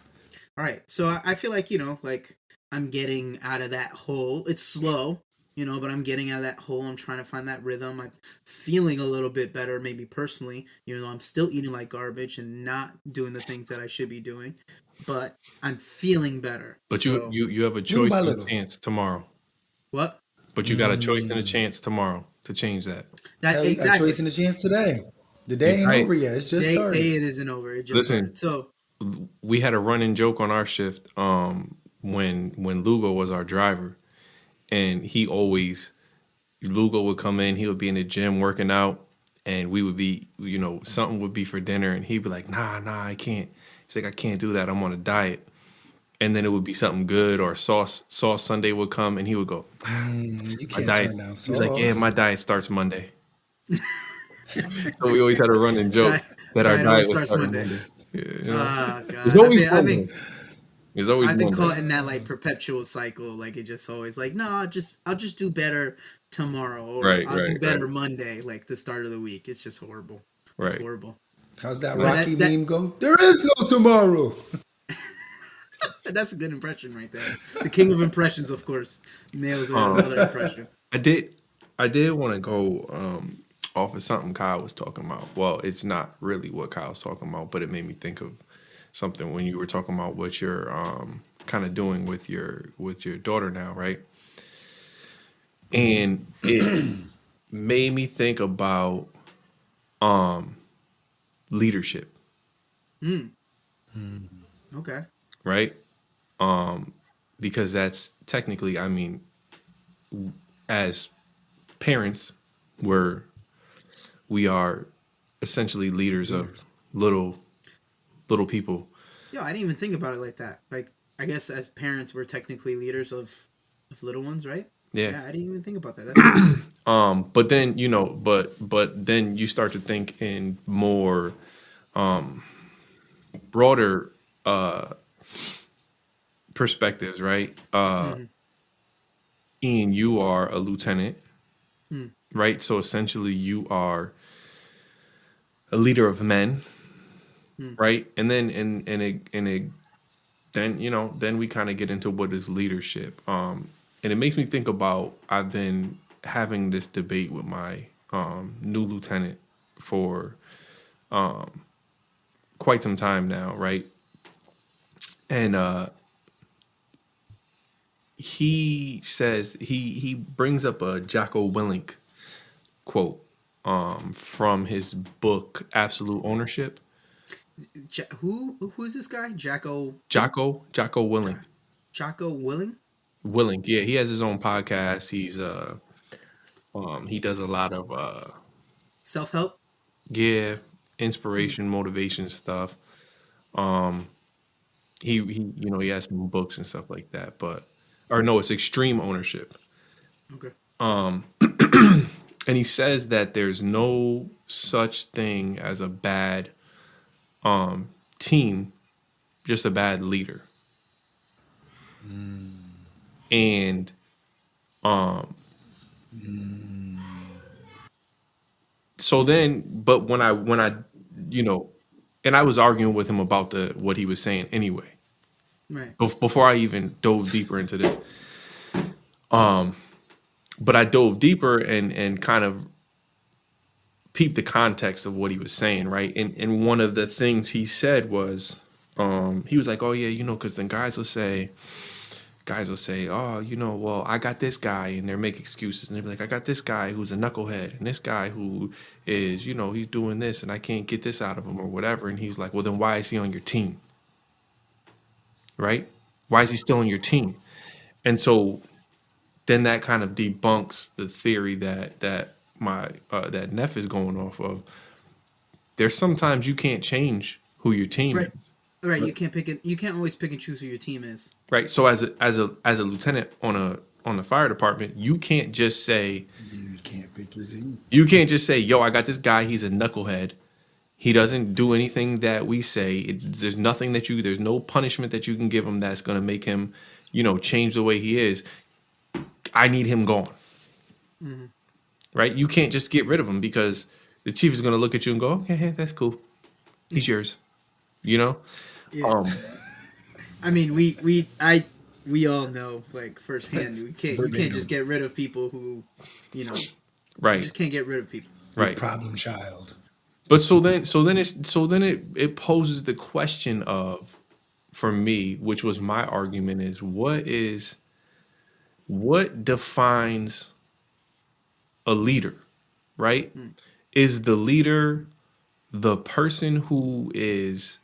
[SPEAKER 5] all right. So I feel like like I'm getting out of that hole. It's slow, but I'm getting out of that hole. I'm trying to find that rhythm. I'm feeling a little bit better, maybe personally. I'm still eating like garbage and not doing the things that I should be doing, but I'm feeling better.
[SPEAKER 4] But
[SPEAKER 5] So
[SPEAKER 4] you have a
[SPEAKER 6] Little
[SPEAKER 4] choice
[SPEAKER 6] by
[SPEAKER 4] and a
[SPEAKER 6] little.
[SPEAKER 4] chance tomorrow.
[SPEAKER 5] what?
[SPEAKER 4] But you got a choice and a chance tomorrow to change that.
[SPEAKER 5] That
[SPEAKER 6] Hell, you got a
[SPEAKER 5] exactly.
[SPEAKER 6] choice and a chance today. The
[SPEAKER 4] You
[SPEAKER 6] day ain't
[SPEAKER 4] right.
[SPEAKER 6] over yet. It's just started.
[SPEAKER 5] Day it isn't over. It just
[SPEAKER 4] Listen,
[SPEAKER 5] started. So
[SPEAKER 4] we had a running joke on our shift when Lugo was our driver, and Lugo would come in, he would be in the gym working out, and we would be, something would be for dinner, and he'd be like, nah, I can't. He's like, I can't do that. I'm on a diet. And then it would be something good, or sauce Sunday would come, and he would go,
[SPEAKER 6] You
[SPEAKER 4] my
[SPEAKER 6] can't
[SPEAKER 4] diet.
[SPEAKER 6] turn down
[SPEAKER 4] He's like, yeah,
[SPEAKER 6] sauce.
[SPEAKER 4] my diet starts Monday. So we always had a running joke
[SPEAKER 5] diet,
[SPEAKER 4] that our
[SPEAKER 5] diet always
[SPEAKER 4] diet was
[SPEAKER 5] starts
[SPEAKER 4] starting
[SPEAKER 5] Monday.
[SPEAKER 4] Monday. Yeah,
[SPEAKER 5] Ah,
[SPEAKER 4] There's
[SPEAKER 5] God.
[SPEAKER 4] always Monday. There's always
[SPEAKER 5] I've been
[SPEAKER 4] Monday.
[SPEAKER 5] caught in that like perpetual cycle. Like it just always like, no, I'll just do better tomorrow, or
[SPEAKER 4] Right,
[SPEAKER 5] I'll do
[SPEAKER 4] right,
[SPEAKER 5] better
[SPEAKER 4] right,
[SPEAKER 5] Monday, like the start of the week. It's just horrible. It's
[SPEAKER 4] right.
[SPEAKER 5] horrible.
[SPEAKER 6] How's that
[SPEAKER 5] But
[SPEAKER 6] Rocky
[SPEAKER 5] that
[SPEAKER 6] meme go? There is no tomorrow.
[SPEAKER 5] that's a good impression right there. The king of impressions, of course, nails
[SPEAKER 4] Um,
[SPEAKER 5] another impression.
[SPEAKER 4] I did want to go off of something Kyle was talking about. Well, it's not really what Kyle's talking about, but it made me think of something when you were talking about what you're kind of doing with your daughter now, right? And it made me think about leadership,
[SPEAKER 5] Okay.
[SPEAKER 4] right? Because that's technically, I mean, as parents, we are essentially leaders of little people.
[SPEAKER 5] Yo, I didn't even think about it like that. Like, I guess as parents, we're technically leaders of little ones, right?
[SPEAKER 4] Yeah.
[SPEAKER 5] Yeah, I didn't even think about that. That's good.
[SPEAKER 4] But then but then you start to think in more broader perspectives, right?
[SPEAKER 5] Mhm.
[SPEAKER 4] Ian, you are a lieutenant,
[SPEAKER 5] Mm.
[SPEAKER 4] right? So essentially, you are a leader of men,
[SPEAKER 5] Mm.
[SPEAKER 4] right? And then then then we kind of get into what is leadership. And it makes me think about I've been having this debate with my new lieutenant for quite some time now, right? And he says he brings up a Jocko Willink quote from his book Absolute Ownership.
[SPEAKER 5] Who is this guy?
[SPEAKER 4] Jocko Willink.
[SPEAKER 5] Jocko Willing?
[SPEAKER 4] Willink, yeah, he has his own podcast. He does a lot of
[SPEAKER 5] Self help?
[SPEAKER 4] yeah, inspiration, motivation stuff. Um, he has some books and stuff like that, but or no, it's extreme ownership.
[SPEAKER 5] Okay.
[SPEAKER 4] And he says that there's no such thing as a bad team, just a bad leader. And so then, but when I you know, and I was arguing with him about the what he was saying anyway.
[SPEAKER 5] Right.
[SPEAKER 4] Before I even dove deeper into this, but I dove deeper and kind of peeped the context of what he was saying, right? And one of the things he said was, he was like, "Oh yeah, because then guys will say, guys will say, "Oh, well, I got this guy," and they make excuses, and they're like, "I got this guy who's a knucklehead, and this guy who is, he's doing this, and I can't get this out of him or whatever." And he's like, "Well, then why is he on your team, right? Why is he still on your team?" And so then that kind of debunks the theory that Neff is going off of. There's sometimes you can't change who your team
[SPEAKER 5] Right.
[SPEAKER 4] is.
[SPEAKER 5] Right. You can't pick it. You can't always pick and choose who your team is.
[SPEAKER 4] Right. So as a lieutenant on the fire department, you can't just say
[SPEAKER 6] You can't pick your team.
[SPEAKER 4] "Yo, I got this guy. He's a knucklehead. He doesn't do anything that we say. There's nothing there's no punishment that you can give him that's going to make him, change the way he is. I need him gone." Right? You can't just get rid of him because the chief is going to look at you and go, "Okay, that's cool. He's yours." You know?
[SPEAKER 5] Yeah.
[SPEAKER 4] Um,
[SPEAKER 5] I mean, we all know like firsthand. You can't just get rid of people who, you know, you
[SPEAKER 4] right.
[SPEAKER 5] just can't get rid of people.
[SPEAKER 4] Right.
[SPEAKER 6] Problem child.
[SPEAKER 4] But so then it poses the question of, for me, which was my argument, is what defines a leader, right? Is the leader the person who is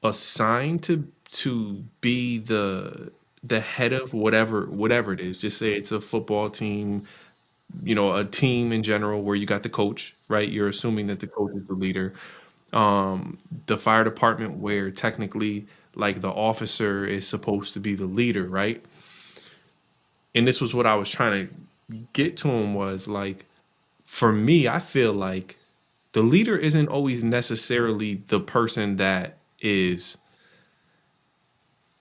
[SPEAKER 4] assigned to be the head of whatever it is? Just say it's a football team, a team in general where you got the coach, right? You're assuming that the coach is the leader. The fire department where technically like the officer is supposed to be the leader, right? And this was what I was trying to get to him, was like, for me, I feel like the leader isn't always necessarily the person that is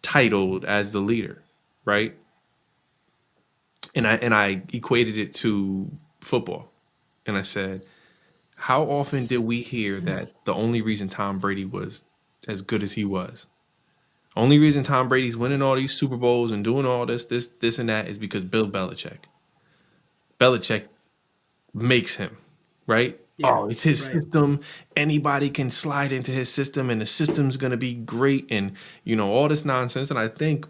[SPEAKER 4] titled as the leader, right? And I equated it to football. And I said, how often did we hear that the only reason Tom Brady was as good as he was, only reason Tom Brady's winning all these Super Bowls and doing all this and that is because Bill Belichick. Belichick makes him, right?
[SPEAKER 5] Yeah,
[SPEAKER 4] Oh, it's his
[SPEAKER 5] right.
[SPEAKER 4] system. Anybody can slide into his system and the system's going to be great and, all this nonsense. And I think,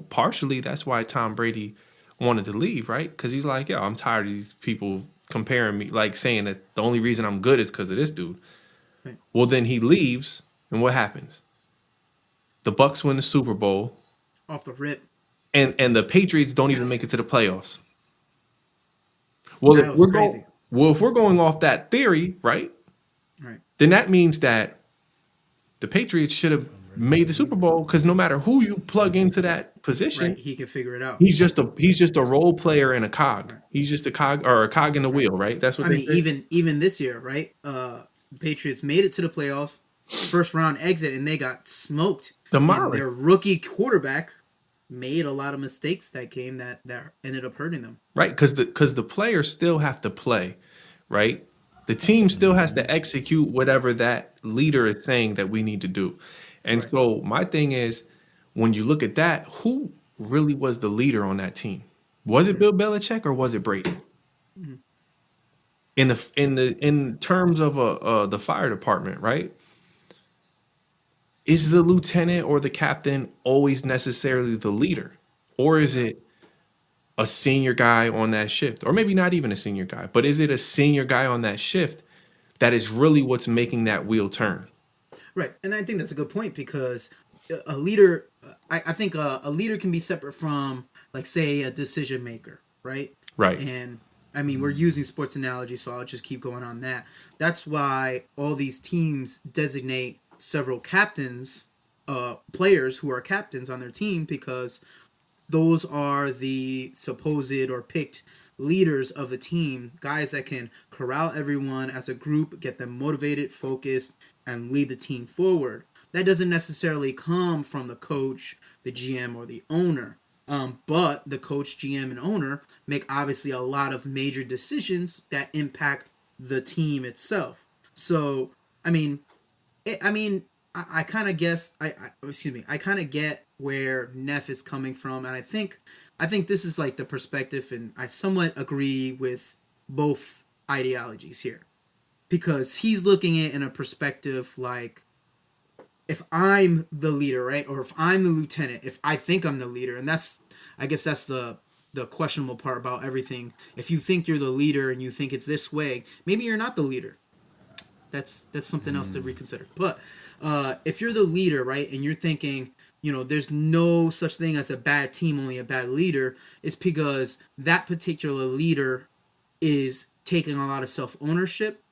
[SPEAKER 4] partially that's why Tom Brady wanted to leave, right? Because he's like, I'm tired of these people comparing me, like saying that the only reason I'm good is because of this dude.
[SPEAKER 5] Right.
[SPEAKER 4] Well, then he leaves, and what happens? The Bucks win the Super Bowl,
[SPEAKER 5] Off the rip.
[SPEAKER 4] and the Patriots don't even make it to the playoffs. Well,
[SPEAKER 5] That was crazy.
[SPEAKER 4] If we're going off that theory, right?
[SPEAKER 5] Right.
[SPEAKER 4] Then that means that the Patriots should have made the Super Bowl, because no matter who you plug into that position,
[SPEAKER 5] Right. He can figure it out.
[SPEAKER 4] he's just a role player and a cog.
[SPEAKER 5] Right.
[SPEAKER 4] He's just a cog in the wheel, right? That's what
[SPEAKER 5] I
[SPEAKER 4] they
[SPEAKER 5] mean,
[SPEAKER 4] say.
[SPEAKER 5] even this year, right? Patriots made it to the playoffs, first round exit, and they got smoked. And
[SPEAKER 4] Demolished.
[SPEAKER 5] their rookie quarterback made a lot of mistakes that game that ended up hurting them.
[SPEAKER 4] Right, because the players still have to play, right? The team still has to execute whatever that leader is saying that we need to do. And
[SPEAKER 5] Right.
[SPEAKER 4] so my thing is, when you look at that, who really was the leader on that team? Was it Bill Belichick or was it Brady? In terms of the fire department, right? Is the lieutenant or the captain always necessarily the leader? Or is it a senior guy on that shift? Or maybe not even a senior guy, but is it a senior guy on that shift that is really what's making that wheel turn?
[SPEAKER 5] Right, and I think that's a good point because a leader, I think a leader can be separate from, like, say, a decision maker, right?
[SPEAKER 4] Right.
[SPEAKER 5] And I mean, we're using sports analogy, so I'll just keep going on that. That's why all these teams designate several captains, players who are captains on their team, because those are the supposed or picked leaders of the team, guys that can corral everyone as a group, get them motivated, focused, and lead the team forward. That doesn't necessarily come from the coach, the GM, or the owner. But the coach, GM, and owner make obviously a lot of major decisions that impact the team itself. So, I kind of guess. I kind of get where Neff is coming from, and I think this is like the perspective, and I somewhat agree with both ideologies here, because he's looking at it in a perspective like if I'm the leader, right, or if I'm the lieutenant, if I think I'm the leader, and I guess that's the questionable part about everything. If you think you're the leader and you think it's this way, maybe you're not the leader. That's something else to reconsider. But if you're the leader, right, and you're thinking, there's no such thing as a bad team, only a bad leader, it's because that particular leader is taking a lot of self ownership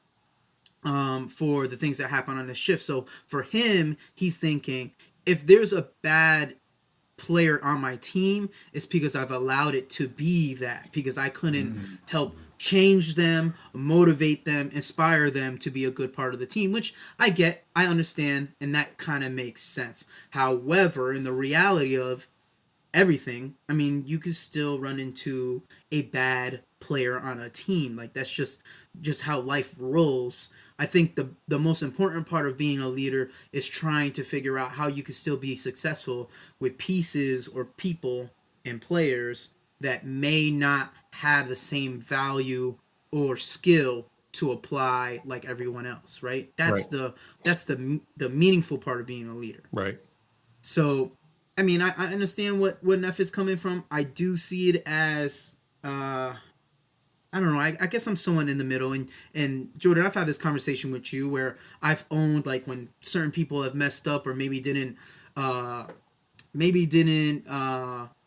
[SPEAKER 5] for the things that happen on the shift. So for him, he's thinking, if there's a bad player on my team, it's because I've allowed it to be that, because I couldn't help change them, motivate them, inspire them to be a good part of the team, which I understand, and that kind of makes sense. However, in the reality of everything, I mean, you could still run into a bad player on a team. Like, that's just how life rolls. I think the most important part of being a leader is trying to figure out how you can still be successful with pieces or people and players that may not have the same value or skill to apply like everyone else, right?
[SPEAKER 4] Right.
[SPEAKER 5] That's the meaningful part of being a leader.
[SPEAKER 4] Right.
[SPEAKER 5] So, I mean, I understand what Neff is coming from. I do see it as, I don't know. I guess I'm someone in the middle. And Jordan, I've had this conversation with you where I've owned, like, when certain people have messed up or uh, maybe didn't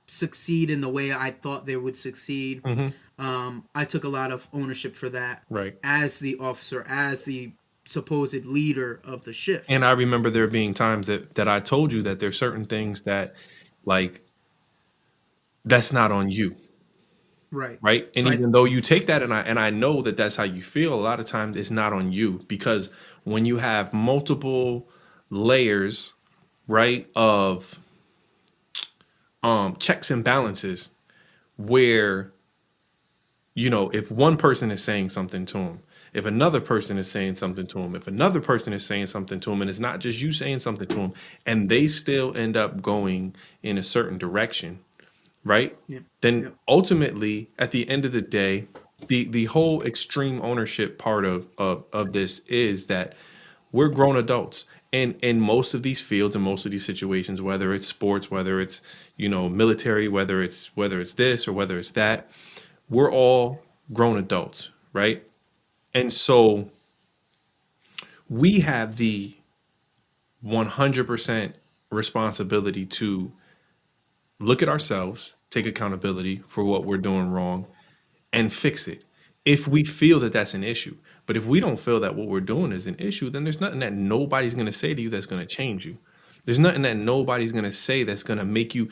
[SPEAKER 5] succeed in the way I thought they would succeed. I took a lot of ownership for that.
[SPEAKER 4] Right.
[SPEAKER 5] As the officer, as the supposed leader of the shift.
[SPEAKER 4] And I remember there being times that I told you that there's certain things that, like, that's not on you.
[SPEAKER 5] Right.
[SPEAKER 4] Right. And
[SPEAKER 5] So I
[SPEAKER 4] even though you take that, and I know that that's how you feel, a lot of times it's not on you, because when you have multiple layers, right, of checks and balances, where, if one person is saying something to him, if another person is saying something to him, if another person is saying something to him, and it's not just you saying something to him, and they still end up going in a certain direction, right?
[SPEAKER 5] yeah.
[SPEAKER 4] Then
[SPEAKER 5] Yeah.
[SPEAKER 4] ultimately, at the end of the day, the whole extreme ownership part of this is that we're grown adults. And in most of these fields and most of these situations, whether it's sports, whether it's, military, whether it's this or whether it's that, we're all grown adults, right? And so we have the 100% responsibility to look at ourselves, take accountability for what we're doing wrong, and fix it if we feel that that's an issue. But if we don't feel that what we're doing is an issue, then there's nothing that nobody's going to say to you that's going to change you. There's nothing that nobody's going to say that's going to make you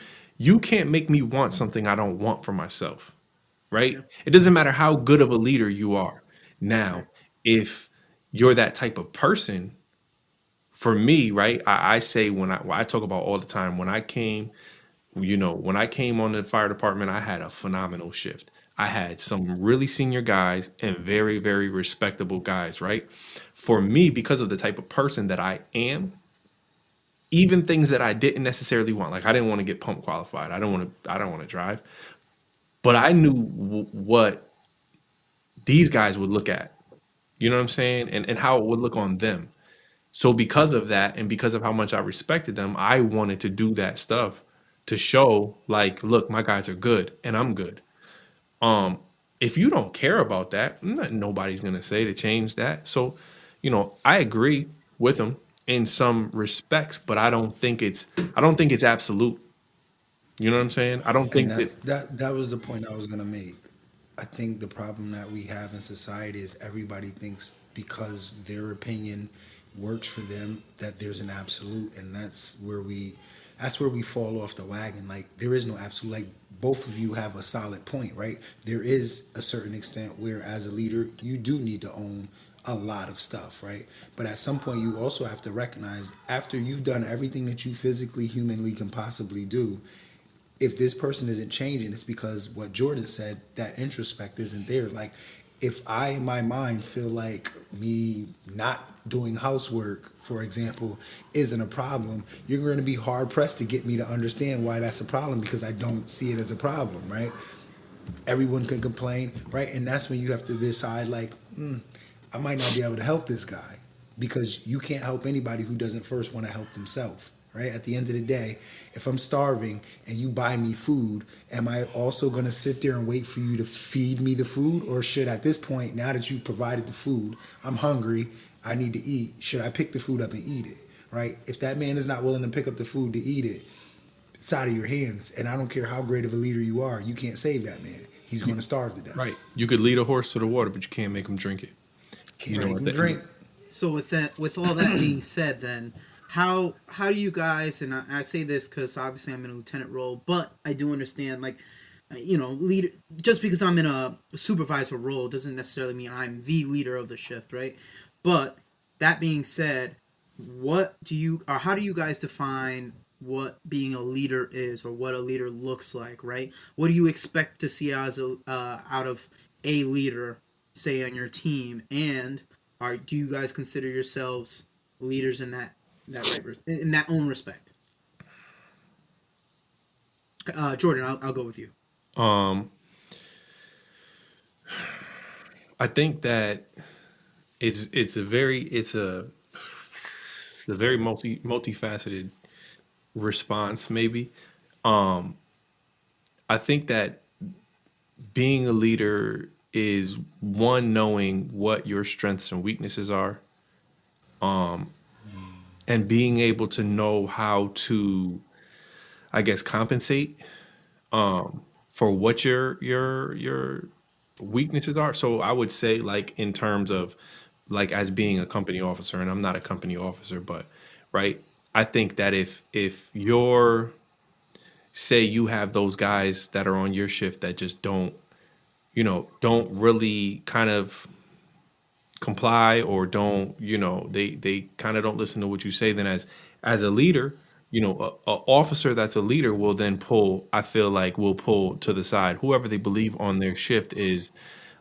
[SPEAKER 4] can't make me want something I don't want for myself, right?
[SPEAKER 5] Yeah.
[SPEAKER 4] It doesn't matter how good of a leader you are. Now,
[SPEAKER 5] Right.
[SPEAKER 4] if you're that type of person, for me, right, I say when I talk about all the time, when I came on the fire department, I had a phenomenal shift. I had some really senior guys and very, very respectable guys, right? For me, because of the type of person that I am, even things that I didn't necessarily want, like I didn't want to get pump qualified. I don't want to drive, but I knew what these guys would look at. You know what I'm saying? And how it would look on them. So because of that, and because of how much I respected them, I wanted to do that stuff to show, like, look, my guys are good and I'm good. Um, if you don't care about that, nobody's gonna say to change that. So, I agree with them in some respects, but I don't think it's absolute. You know what I'm saying? I don't
[SPEAKER 6] And
[SPEAKER 4] think that.
[SPEAKER 6] that was the point I was gonna make. I think the problem that we have in society is everybody thinks because their opinion works for them that there's an absolute, and that's where we fall off the wagon. Like, there is no absolute. Like, both of you have a solid point, right? There is a certain extent where, as a leader, you do need to own a lot of stuff, right? But at some point, you also have to recognize, after you've done everything that you physically, humanly can possibly do, if this person isn't changing, it's because what Jordan said, that introspect isn't there. Like, if I, in my mind, feel like me not doing housework, for example, isn't a problem, you're going to be hard pressed to get me to understand why that's a problem, because I don't see it as a problem, right? Everyone can complain, right? And that's when you have to decide, like, I might not be able to help this guy. because you can't help anybody who doesn't first want to help themselves, right? At the end of the day, if I'm starving and you buy me food, am I also going to sit there and wait for you to feed me the food? Or should, at this point, now that you provided the food, I'm hungry, I need to eat, should I pick the food up and eat it, right? If that man is not willing to pick up the food to eat it, it's out of your hands. And I don't care how great of a leader you are, you can't save that man. He's going
[SPEAKER 4] You,
[SPEAKER 6] to starve to death.
[SPEAKER 4] right. You could lead a horse to the water, but you can't make him drink it. You
[SPEAKER 6] Can't
[SPEAKER 4] know,
[SPEAKER 6] make
[SPEAKER 4] at
[SPEAKER 6] him
[SPEAKER 4] the end.
[SPEAKER 6] drink.
[SPEAKER 5] So with all that being said, then how do you guys, and I say this because obviously I'm in a lieutenant role, but I do understand, like, lead, just because I'm in a supervisor role doesn't necessarily mean I'm the leader of the shift, right? But that being said, what do you, or how do you guys define what being a leader is, or what a leader looks like, right? What do you expect to see as a out of a leader, say on your team, and are do you guys consider yourselves leaders in in that own respect? Jordan, I'll go with you.
[SPEAKER 4] Um, I think that it's a very multifaceted response. Maybe I think that being a leader is one, knowing what your strengths and weaknesses are, and being able to know how to, I guess, compensate for what your weaknesses are. So I would say, like, in terms of, like, as being a company officer, and I'm not a company officer, but right, I think that if you're, say you have those guys that are on your shift that just don't really kind of comply, or don't, they kind of don't listen to what you say, then as a leader, a officer that's a leader will then pull, I feel like, will pull to the side whoever they believe on their shift is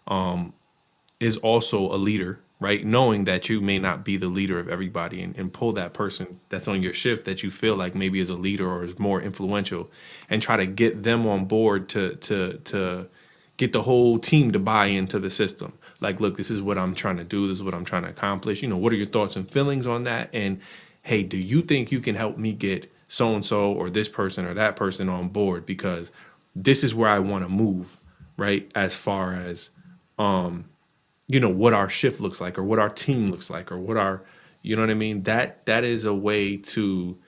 [SPEAKER 4] also a leader, right? Knowing that you may not be the leader of everybody, and pull that person that's on your shift that you feel like maybe is a leader or is more influential, and try to get them on board to get the whole team to buy into the system. Like, look, this is what I'm trying to do. This is what I'm trying to accomplish. What are your thoughts and feelings on that? And hey, do you think you can help me get so and so or this person or that person on board? Because this is where I want to move, right? As far as what our shift looks like, or what our team looks like, or what our, you know what I mean? That is a way to,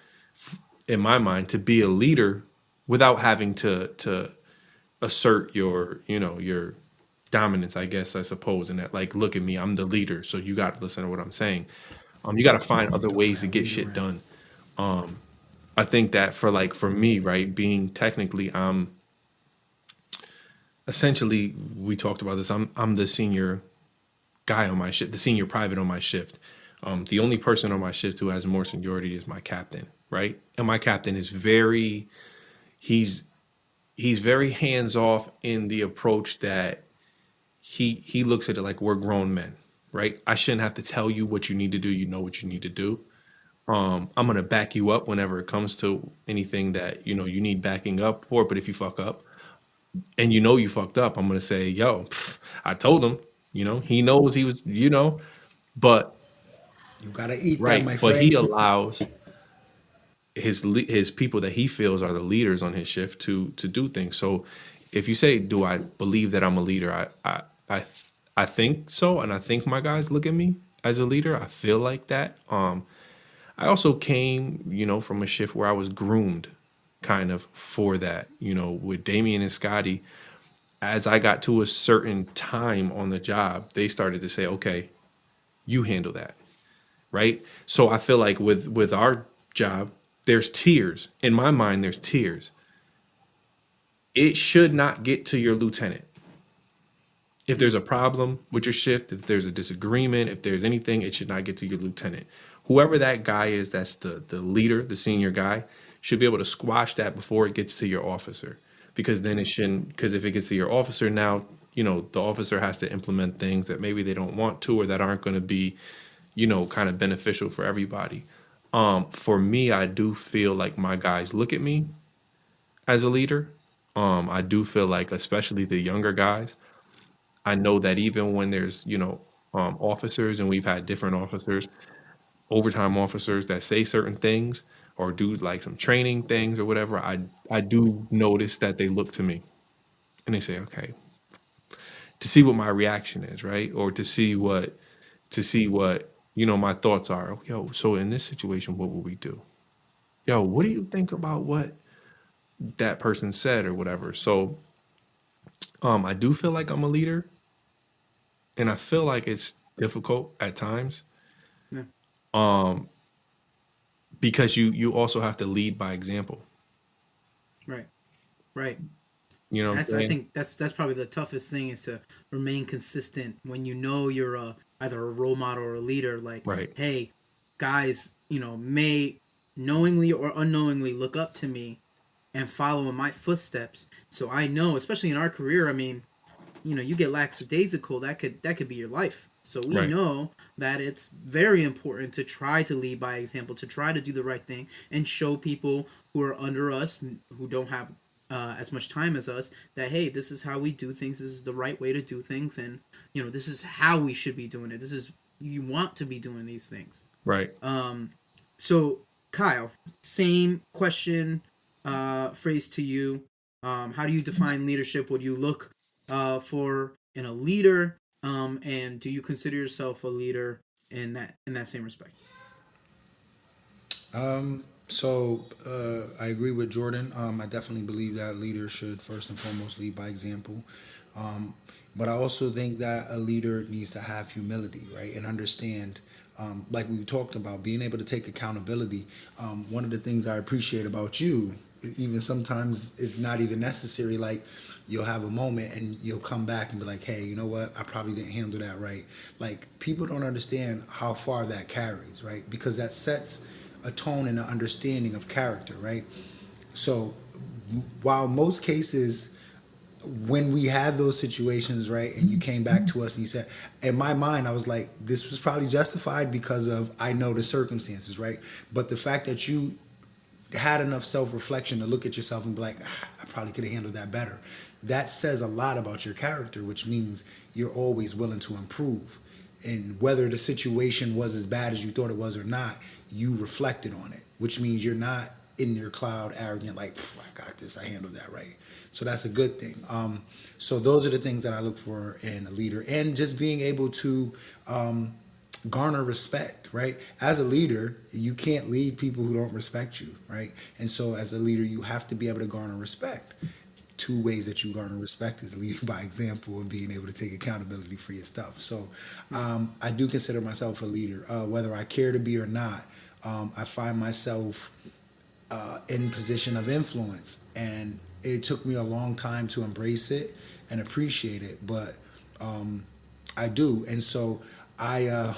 [SPEAKER 4] in my mind, to be a leader without having to assert your dominance, I guess, I suppose. And that, like, look at me, I'm the leader, so you got to listen to what I'm saying. You got to find other
[SPEAKER 6] Throw
[SPEAKER 4] ways to
[SPEAKER 6] that
[SPEAKER 4] get
[SPEAKER 6] weight
[SPEAKER 4] shit
[SPEAKER 6] around.
[SPEAKER 4] done. I think that for me, right, being technically, essentially, we talked about this, I'm the senior guy on my shift, the senior private on my shift. The only person on my shift who has more seniority is my captain, right? And my captain is he's he's very hands off in the approach that he looks at it like we're grown men, right? I shouldn't have to tell you what you need to do. You know what you need to do. I'm gonna back you up whenever it comes to anything that you need backing up for. But if you fuck up, and you fucked up, I'm gonna say, yo, I told him. He knows he was, but
[SPEAKER 6] You gotta eat that,
[SPEAKER 4] right,
[SPEAKER 6] my
[SPEAKER 4] but he
[SPEAKER 6] friend.
[SPEAKER 4] allows his people that he feels are the leaders on his shift to do things. So if you say, do I believe that I'm a leader? I think so, and I think my guys look at me as a leader. I feel like that. I also came, from a shift where I was groomed kind of for that, with Damien and Scotty. As I got to a certain time on the job, they started to say, okay, you handle that. Right. So I feel like with our job, there's tiers. In my mind, there's tiers. It should not get to your lieutenant. If there's a problem with your shift, if there's a disagreement, if there's anything, it should not get to your lieutenant. Whoever that guy is, that's the leader, the senior guy, should be able to squash that before it gets to your officer. Because then it shouldn't, because if it gets to your officer now, the officer has to implement things that maybe they don't want to, or that aren't going to be, kind of beneficial for everybody. For me, I do feel like my guys look at me as a leader. I do feel like, especially the younger guys, I know that even when there's, officers, and we've had different officers, overtime officers that say certain things or do like some training things or whatever. I do notice that they look to me and they say, okay, to see what my reaction is, right? Or to see what my thoughts are. Yo, so in this situation, what would we do? Yo, what do you think about what that person said or whatever? So I do feel like I'm a leader, and I feel like it's difficult at times
[SPEAKER 5] Yeah.
[SPEAKER 4] because you also have to lead by example.
[SPEAKER 5] Right. Right.
[SPEAKER 4] You know what I'm
[SPEAKER 5] That's I
[SPEAKER 4] saying?
[SPEAKER 5] think that's probably the toughest thing is to remain consistent when you know you're either a role model or a leader. Like,
[SPEAKER 4] Right.
[SPEAKER 5] hey, guys, may knowingly or unknowingly look up to me and follow in my footsteps. So I know, especially in our career, I mean, you get lackadaisical, that could be your life. So we
[SPEAKER 4] Right.
[SPEAKER 5] know that it's very important to try to lead by example, to try to do the right thing and show people who are under us, who don't have as much time as us, that hey, this is how we do things. This is the right way to do things, and this is how we should be doing it. This is you want to be doing these things.
[SPEAKER 4] Right.
[SPEAKER 5] So Kyle, same question, phrase to you. How do you define leadership? Would you look for in a leader, and do you consider yourself a leader in that same respect?
[SPEAKER 6] I agree with Jordan. I definitely believe that leaders should first and foremost lead by example. Um, but I also think that a leader needs to have humility, right, and understand. Like we talked about, being able to take accountability. One of the things I appreciate about you, even sometimes it's not even necessary. Like you'll have a moment and you'll come back and be like, "Hey, you know what? I probably didn't handle that right." Like people don't understand how far that carries, right? Because that sets a tone and an understanding of character, right? So while most cases when we had those situations, right, and you came back to us and you said, in my mind, I was like, this was probably justified because of I know the circumstances, right? But the fact that you had enough self reflection to look at yourself and be like, I probably could have handled that better. That says a lot about your character, which means you're always willing to improve. And whether the situation was as bad as you thought it was or not, you reflected on it, which means you're not in your cloud arrogant, like, I got this, I handled that right. So that's a good thing. So those are the things that I look for in a leader, and just being able to garner respect, right? As a leader, you can't lead people who don't respect you, right? And so as a leader, you have to be able to garner respect. Two ways that you garner respect is leading by example and being able to take accountability for your stuff. So I do consider myself a leader, whether I care to be or not. I find myself in position of influence, and it took me a long time to embrace it and appreciate it, but I do. And so I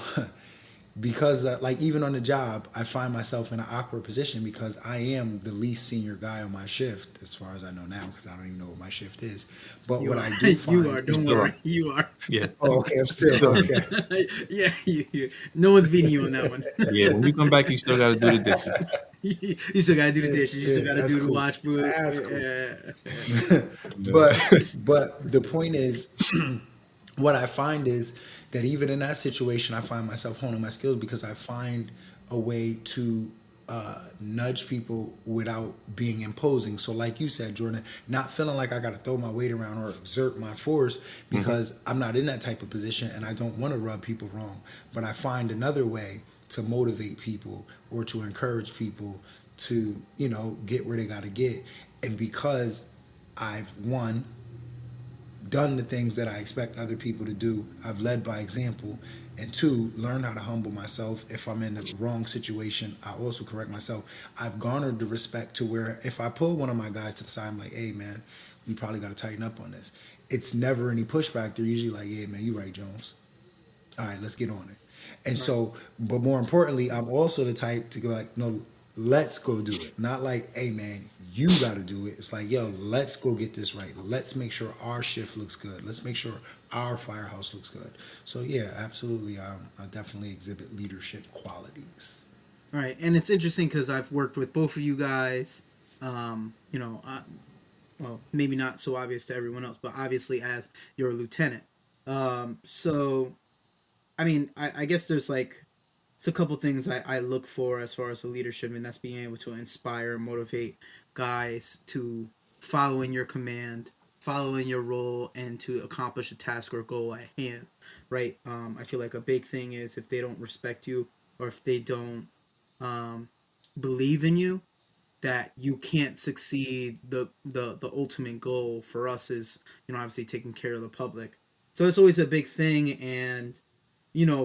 [SPEAKER 6] because like even on the job, I find myself in an awkward position because I am the least senior guy on my shift, as far as I know now, because I don't even know what my shift is. But
[SPEAKER 5] You
[SPEAKER 6] what
[SPEAKER 5] are.
[SPEAKER 6] I do
[SPEAKER 5] You
[SPEAKER 6] find
[SPEAKER 5] are.
[SPEAKER 6] is
[SPEAKER 5] Don't
[SPEAKER 4] Still
[SPEAKER 5] worry.
[SPEAKER 4] up.
[SPEAKER 5] You are.
[SPEAKER 4] Yeah.
[SPEAKER 6] oh, okay, I'm
[SPEAKER 4] You
[SPEAKER 6] still
[SPEAKER 4] still up.
[SPEAKER 6] okay.
[SPEAKER 5] Yeah. No one's beating you on that one.
[SPEAKER 4] Yeah. When you come back, you still got to do the dishes.
[SPEAKER 5] You still gotta do the
[SPEAKER 6] Yeah,
[SPEAKER 5] dishes. You
[SPEAKER 6] yeah,
[SPEAKER 5] still gotta
[SPEAKER 6] that's
[SPEAKER 5] do the
[SPEAKER 6] cool.
[SPEAKER 5] watch food.
[SPEAKER 6] That's cool.
[SPEAKER 5] Yeah.
[SPEAKER 6] but but the point is, what I find is that even in that situation, I find myself honing my skills because I find a way to nudge people without being imposing. So, like you said, Jordan, not feeling like I got to throw my weight around or exert my force
[SPEAKER 4] Hmm.
[SPEAKER 6] because I'm not in that type of position and I don't want to rub people wrong. But I find another way to motivate people or to encourage people to, get where they got to get. And because I've won done the things that I expect other people to do. I've led by example. And two, learn how to humble myself. If I'm in the wrong situation, I also correct myself. I've garnered the respect to where if I pull one of my guys to the side, I'm like, hey, man, we probably got to tighten up on this. It's never any pushback. They're usually like, yeah, man, you right, Jones. All right, let's get on it. And
[SPEAKER 5] Right.
[SPEAKER 6] so, but more importantly, I'm also the type to go like, no, let's go do it. Not like, hey man, you got to do it. It's like, yo, let's go get this right. Let's make sure our shift looks good. Let's make sure our firehouse looks good. So yeah, absolutely, I definitely exhibit leadership qualities.
[SPEAKER 5] Right. And it's interesting because I've worked with both of you guys. Well, maybe not so obvious to everyone else, but obviously as your lieutenant. So I mean, I guess there's like it's a couple things I look for as far as the leadership, and that's being able to inspire, motivate guys to follow in your command, follow in your role, and to accomplish a task or goal at hand. Right. I feel like a big thing is if they don't respect you or if they don't um, believe in you, that you can't succeed. The ultimate goal for us is, obviously taking care of the public. So it's always a big thing, and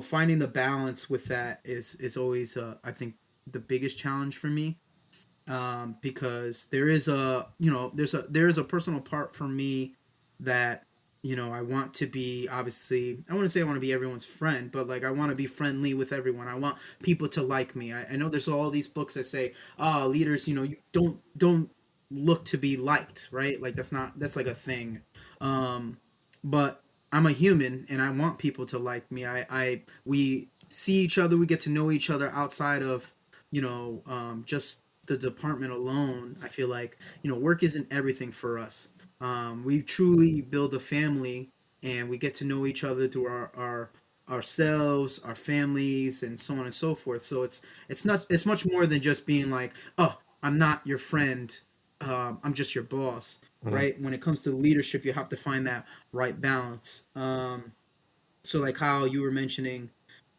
[SPEAKER 5] finding the balance with that is always I think the biggest challenge for me, because there is a there's a personal part for me that I want to be, obviously I want to say I want to be everyone's friend, but like I want to be friendly with everyone. I want people to like me. I know there's all these books that say, leaders, you don't look to be liked, right? Like that's like a thing. But I'm a human and I want people to like me. I we see each other, we get to know each other outside of just the department alone. I feel like work isn't everything for us. We truly build a family, and we get to know each other through our ourselves, our families, and so on and so forth. So it's much more than just being like, oh, I'm not your friend, I'm just your boss,
[SPEAKER 4] Mhm.
[SPEAKER 5] right? When it comes to leadership, you have to find that right balance. So like how you were mentioning,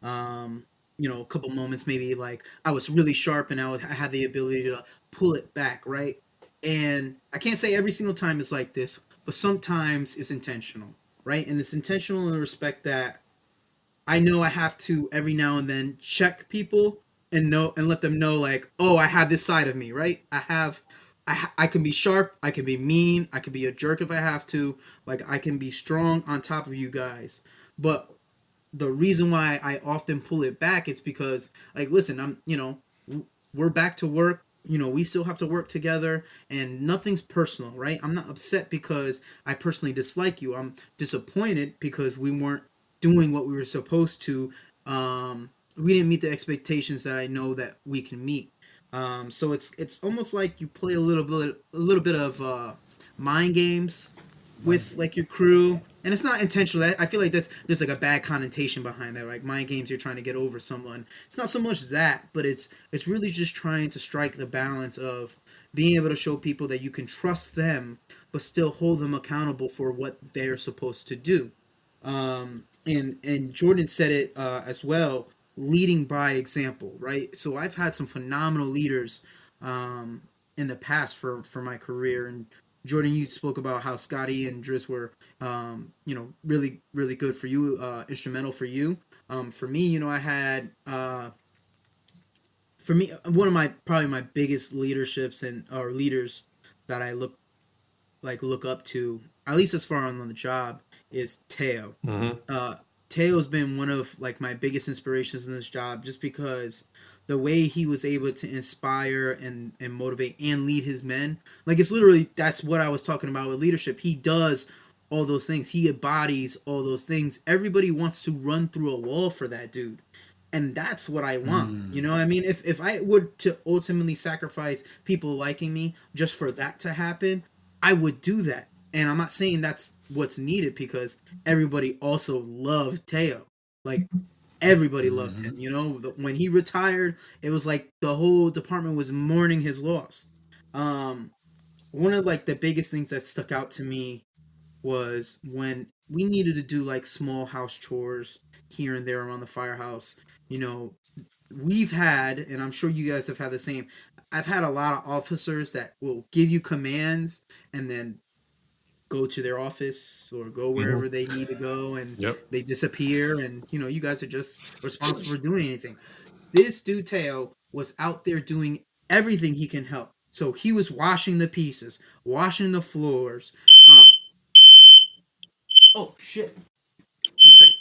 [SPEAKER 5] a couple moments maybe like I was really sharp and I had the ability to pull it back, right? And I can't say every single time it's like this, but sometimes it's intentional, right? And it's intentional in the respect that I know I have to every now and then check people and know and let them know like, oh, I have this side of me, right? I can be sharp, I can be mean, I can be a jerk if I have to, like I can be strong on top of you guys. But the reason why I often pull it back, it's because like listen, we're back to work. We still have to work together and nothing's personal, right? I'm not upset because I personally dislike you. I'm disappointed because we weren't doing what we were supposed to. We didn't meet the expectations that I know that we can meet. So it's almost like you play a little bit of mind games
[SPEAKER 6] Mind
[SPEAKER 5] with like your crew, and it's not intentional. I feel like there's like a bad connotation behind that, like mind games, you're trying to get over someone. It's not so much that, but it's really just trying to strike the balance of being able to show people that you can trust them but still hold them accountable for what they're supposed to do. And Jordan said it as well, leading by example, right? So I've had some phenomenal leaders um, in the past for my career. And Jordan, you spoke about how Scotty and Driz were, really really good for you, instrumental for you. For me, I had for me one of my probably my biggest leaderships and or leaders that I look up to, at least as far on the job, is Teo.
[SPEAKER 4] Mhm.
[SPEAKER 5] Uh, Teo's been one of like my biggest inspirations in this job, just because the way he was able to inspire and motivate and lead his men, like it's literally that's what I was talking about with leadership. He does all those things. He embodies all those things. Everybody wants to run through a wall for that dude, and that's what I want. You know what I mean? If I were to ultimately sacrifice people liking me just for that to happen, I would do that. And I'm not saying that's what's needed, because everybody also loved Teo. Like everybody loved him. When he retired, it was like the whole department was mourning his loss. Um, One of like the biggest things that stuck out to me was when we needed to do like small house chores here and there around the firehouse. You know, we've had, and I'm sure you guys have had the same. I've had a lot of officers that will give you commands and then go to their office or go
[SPEAKER 4] Mhm.
[SPEAKER 5] wherever they need to go, and
[SPEAKER 4] Yep.
[SPEAKER 5] they disappear, and you guys are just responsible for doing anything. This dude Teo was out there doing everything he can help. So he was washing the pieces, washing the floors. Oh shit! Give me a second.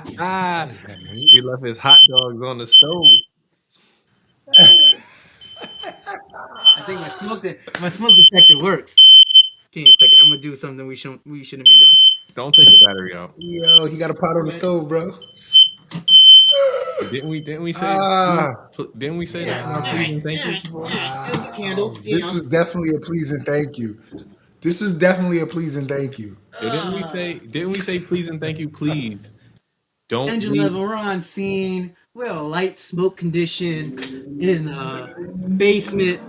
[SPEAKER 6] Whose son is that, man?
[SPEAKER 4] He left his hot dogs on the stove.
[SPEAKER 5] I think my smoke detector works. Give me a second. I'm gonna do something we shouldn't be doing.
[SPEAKER 4] Don't take the battery out.
[SPEAKER 6] Yo, he got a pot on the
[SPEAKER 5] Right.
[SPEAKER 6] stove, bro.
[SPEAKER 4] Didn't we say please?
[SPEAKER 6] Ah,
[SPEAKER 4] Didn't we say that in our
[SPEAKER 5] All
[SPEAKER 4] please
[SPEAKER 5] right,
[SPEAKER 4] and thank
[SPEAKER 5] all
[SPEAKER 4] you?
[SPEAKER 5] right, all right. It was a candle,
[SPEAKER 6] wow. This was definitely a pleasing thank you. This was definitely a pleasing thank you.
[SPEAKER 4] Yo, didn't we say please and thank you, please? Don't
[SPEAKER 5] engine
[SPEAKER 4] leave.
[SPEAKER 5] level, we're on scene. We're a light smoke condition in a basement,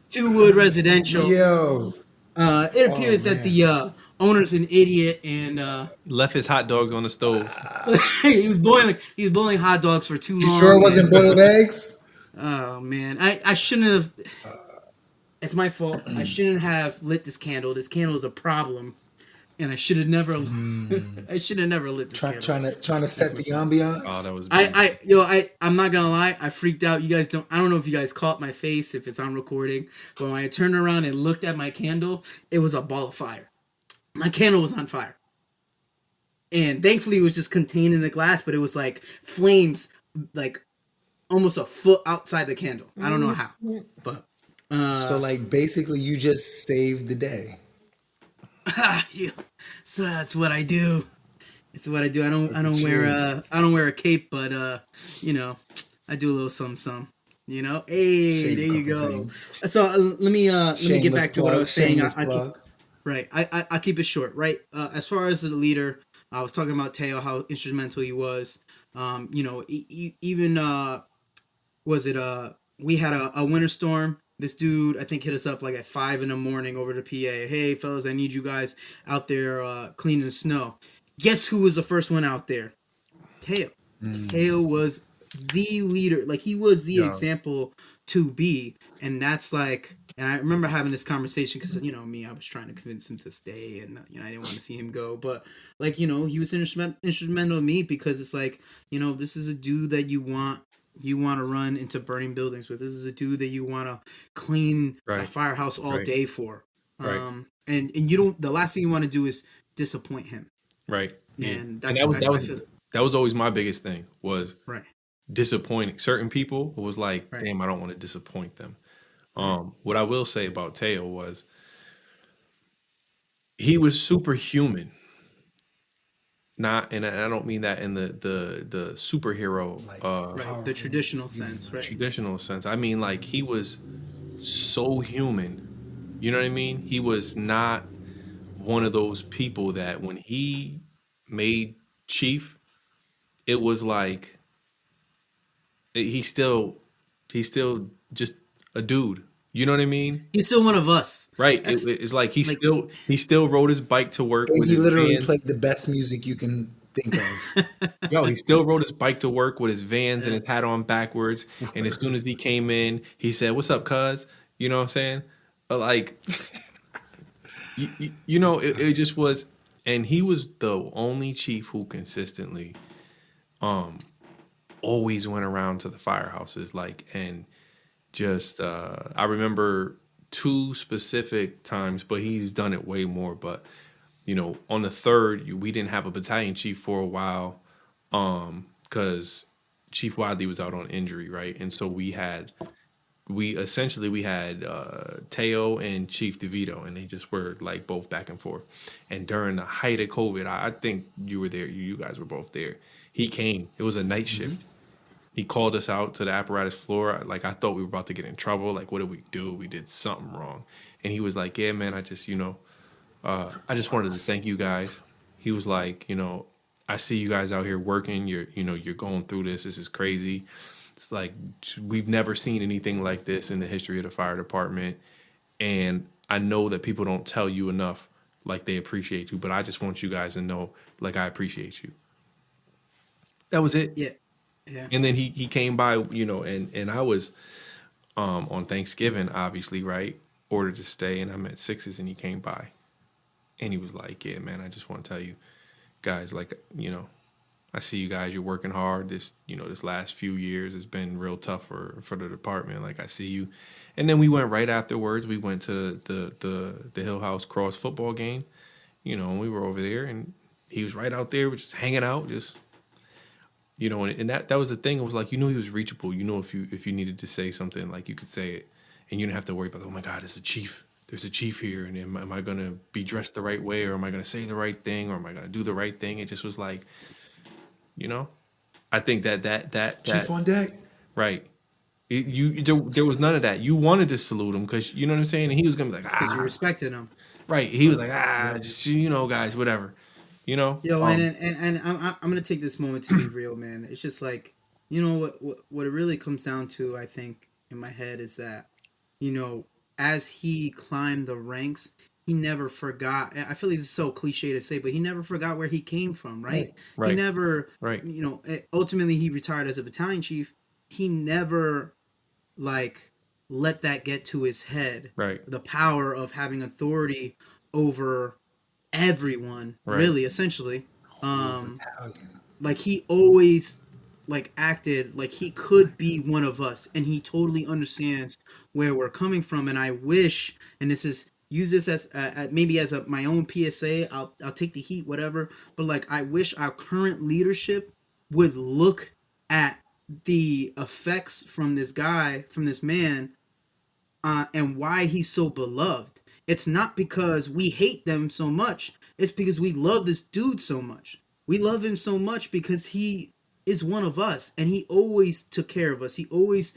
[SPEAKER 5] 2 wood residential.
[SPEAKER 6] Yo.
[SPEAKER 5] It
[SPEAKER 6] Oh
[SPEAKER 5] appears that
[SPEAKER 6] man.
[SPEAKER 5] the owner's an idiot and
[SPEAKER 4] Left his hot dogs on the stove.
[SPEAKER 5] he was boiling hot dogs for too
[SPEAKER 6] You sure it
[SPEAKER 5] long.
[SPEAKER 6] wasn't
[SPEAKER 5] And,
[SPEAKER 6] boiled eggs?
[SPEAKER 5] oh man, I shouldn't have. It's my fault. I shouldn't have lit this candle. This candle is a problem, and I should have never. I should have never lit this candle.
[SPEAKER 6] Trying to set the
[SPEAKER 4] Oh,
[SPEAKER 6] ambiance.
[SPEAKER 4] that was beautiful.
[SPEAKER 5] I'm not gonna lie. I freaked out. You guys don't. I don't know if you guys caught my face if it's on recording, but when I turned around and looked at my candle, it was a ball of fire. My candle was on fire, and thankfully it was just contained in the glass, but it was like flames, like almost a foot outside the candle. I don't know how, but
[SPEAKER 6] So like basically you just saved the day.
[SPEAKER 5] yeah. So that's what I do. It's what I do. I don't wear a cape, but you know, I do a little some. You know, hey,
[SPEAKER 6] Shave a
[SPEAKER 5] there you
[SPEAKER 6] couple
[SPEAKER 5] go.
[SPEAKER 6] things.
[SPEAKER 5] So let me get
[SPEAKER 6] Shameless
[SPEAKER 5] back to what I
[SPEAKER 6] plug,
[SPEAKER 5] was saying.
[SPEAKER 6] shameless
[SPEAKER 5] I keep,
[SPEAKER 6] plug.
[SPEAKER 5] right, I keep it short. Right, as far as the leader, I was talking about Teo, how instrumental he was. You know, even was it we had a winter storm. This dude I think hit us up like at 5 a.m. over to PA. Hey fellas, I need you guys out there cleaning the snow. Guess who was the first one out there? Teo. Teo was the leader. Like he was the
[SPEAKER 4] Yeah.
[SPEAKER 5] example to be. And that's like, and I remember having this conversation because you know me, I was trying to convince him to stay, and you know I didn't want to see him go. But like you know, he was instrumental to me because it's like you know this is a dude that you want to run into burning buildings with. This is a dude that you want to clean a
[SPEAKER 4] Right.
[SPEAKER 5] firehouse all
[SPEAKER 4] Right.
[SPEAKER 5] day for.
[SPEAKER 4] Right.
[SPEAKER 5] And you don't. The last thing you want to do is disappoint him.
[SPEAKER 4] Right. Yeah.
[SPEAKER 5] And
[SPEAKER 4] And
[SPEAKER 5] that's I feel
[SPEAKER 4] that was always my biggest thing was
[SPEAKER 5] right.
[SPEAKER 4] disappointing certain people. It was like,
[SPEAKER 5] Right.
[SPEAKER 4] damn, I don't want to disappoint them. What I will say about Teo was he was superhuman. Not, and I don't mean that in the superhero
[SPEAKER 5] Right. The traditional sense. Right.
[SPEAKER 4] traditional sense. I mean like he was so human. You know what I mean? He was not one of those people that when he made chief, it was like he's still just a dude. You know what I mean?
[SPEAKER 5] He's still one of us.
[SPEAKER 4] Right.
[SPEAKER 5] That's
[SPEAKER 4] It's like
[SPEAKER 5] like
[SPEAKER 4] he still rode his bike to work with
[SPEAKER 6] He
[SPEAKER 4] his
[SPEAKER 6] literally
[SPEAKER 4] van.
[SPEAKER 6] played the best music you can think of.
[SPEAKER 4] Yo, he still rode his bike to work with his Vans and his hat on backwards. And as soon as he came in, he said, "What's up, cuz?" You know what I'm saying? Like, you know, it just was. And he was the only chief who consistently, always went around to the firehouses. Like, and just, I remember 2 specific times, but he's done it way more. But you know, on the 3rd, we didn't have a battalion chief for a while, because Chief Wadley was out on injury, right? And so we had Teo and Chief DeVito, and they just were like both back and forth. And during the height of COVID, I think you were there. You guys were both there. He came. It was a night shift. He called us out to the apparatus floor. Like I thought we were about to get in trouble. Like what did we do? We did something wrong. And he was like, "Yeah, man, I just I just wanted to thank you guys." He was like, "I see you guys out here working. You're going through this. This is crazy. It's like we've never seen anything like this in the history of the fire department. And I know that people don't tell you enough, like they appreciate you. But I just want you guys to know, like I appreciate you." That was it.
[SPEAKER 5] yeah. Yeah.
[SPEAKER 4] And then he came by, and I was on Thanksgiving, obviously, right? Ordered to stay, and I'm at Sixes, and he came by. And he was like, "Yeah, man, I just want to tell you guys, like, I see you guys, you're working hard. This last few years has been real tough for the department. Like, I see you." And then we went right afterwards. We went to the Hill House Cross football game, and we were over there, and he was right out there, just hanging out, just, and that was the thing. It was like, he was reachable. If you needed to say something, like you could say it, and you didn't have to worry about, oh my God, it's a chief. There's a chief here, and am I going to be dressed the right way, or am I going to say the right thing, or am I going to do the right thing? It just was like, I think that
[SPEAKER 6] Chief on deck.
[SPEAKER 4] right. There was none of that. You wanted to salute him because you know what I'm saying, and he was going to be like,
[SPEAKER 5] Because you respected him.
[SPEAKER 4] right. He was like, guys, whatever. You know,
[SPEAKER 5] Yo, and I'm gonna take this moment to be real, man. It's just like, you know what it really comes down to, I think, in my head is that, you know, as he climbed the ranks, he never forgot. I feel like it's so cliche to say, but he never forgot where he came from, right? He
[SPEAKER 4] right,
[SPEAKER 5] never,
[SPEAKER 4] right,
[SPEAKER 5] you know, ultimately he retired as a battalion chief. He never like let that get to his head.
[SPEAKER 4] right,
[SPEAKER 5] The power of having authority over everyone,
[SPEAKER 4] right,
[SPEAKER 5] really, essentially.
[SPEAKER 6] Whole
[SPEAKER 5] Um,
[SPEAKER 6] battalion.
[SPEAKER 5] like he always like acted like he could be one of us, and he totally understands where we're coming from. And I wish, and this is use this as maybe as my own PSA. I'll take the heat, whatever. But like I wish our current leadership would look at the effects from this guy, from this man, and why he's so beloved. It's not because we hate them so much. It's because we love this dude so much. We love him so much because he is one of us, and he always took care of us. He always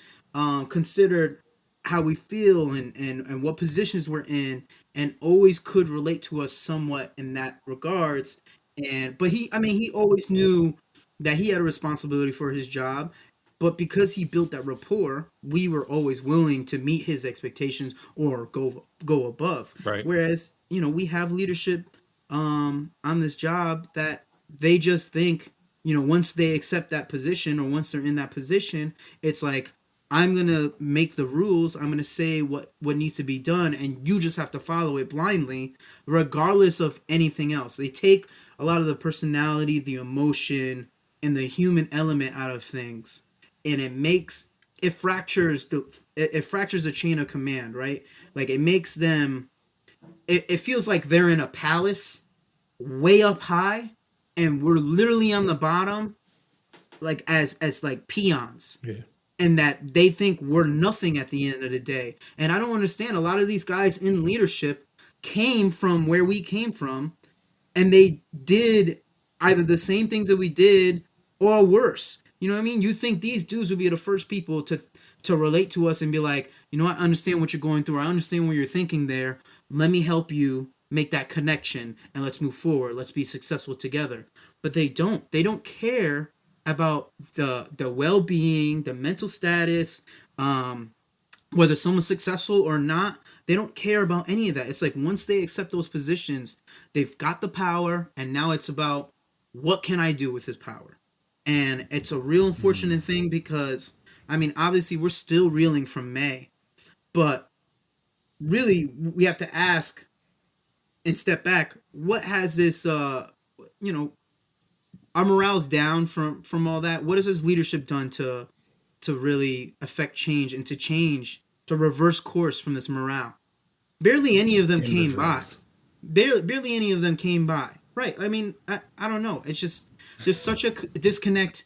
[SPEAKER 5] considered how we feel and what positions we're in, and always could relate to us somewhat in that regards. And but he, I mean, he always knew that he had a responsibility for his job, but because he built that rapport, we were always willing to meet his expectations or go above.
[SPEAKER 4] right,
[SPEAKER 5] Whereas, you know, we have leadership on this job that they just think, you know, once they accept that position or once they're in that position, it's like, I'm gonna make the rules. I'm gonna say what needs to be done, and you just have to follow it blindly, regardless of anything else. They take a lot of the personality, the emotion, and the human element out of things, and it fractures the chain of command, right? Like it makes them, it feels like they're in a palace way up high, and we're literally on the bottom, like as like peons,
[SPEAKER 4] yeah,
[SPEAKER 5] and that they think we're nothing at the end of the day. And I don't understand, a lot of these guys in leadership came from where we came from, and they did either the same things that we did or worse. You know what I mean? You think these dudes would be the first people to relate to us and be like, you know, I understand what you're going through. I understand what you're thinking there. Let me help you make that connection, and let's move forward. Let's be successful together. But they don't. They don't care about the well being, the mental status, um, whether someone's successful or not. They don't care about any of that. It's like once they accept those positions, they've got the power, and now it's about what can I do with this power. And it's a real unfortunate thing because, I mean, obviously we're still reeling from May, but really we have to ask and step back, what has this you know, our morale's down from all that. What has his leadership done to really affect change and to change, to reverse course from this morale? Barely any of them
[SPEAKER 6] In
[SPEAKER 5] came by.
[SPEAKER 6] reverse.
[SPEAKER 5] Barely any of them came by. Right. I mean, I don't know. It's just there's such a disconnect.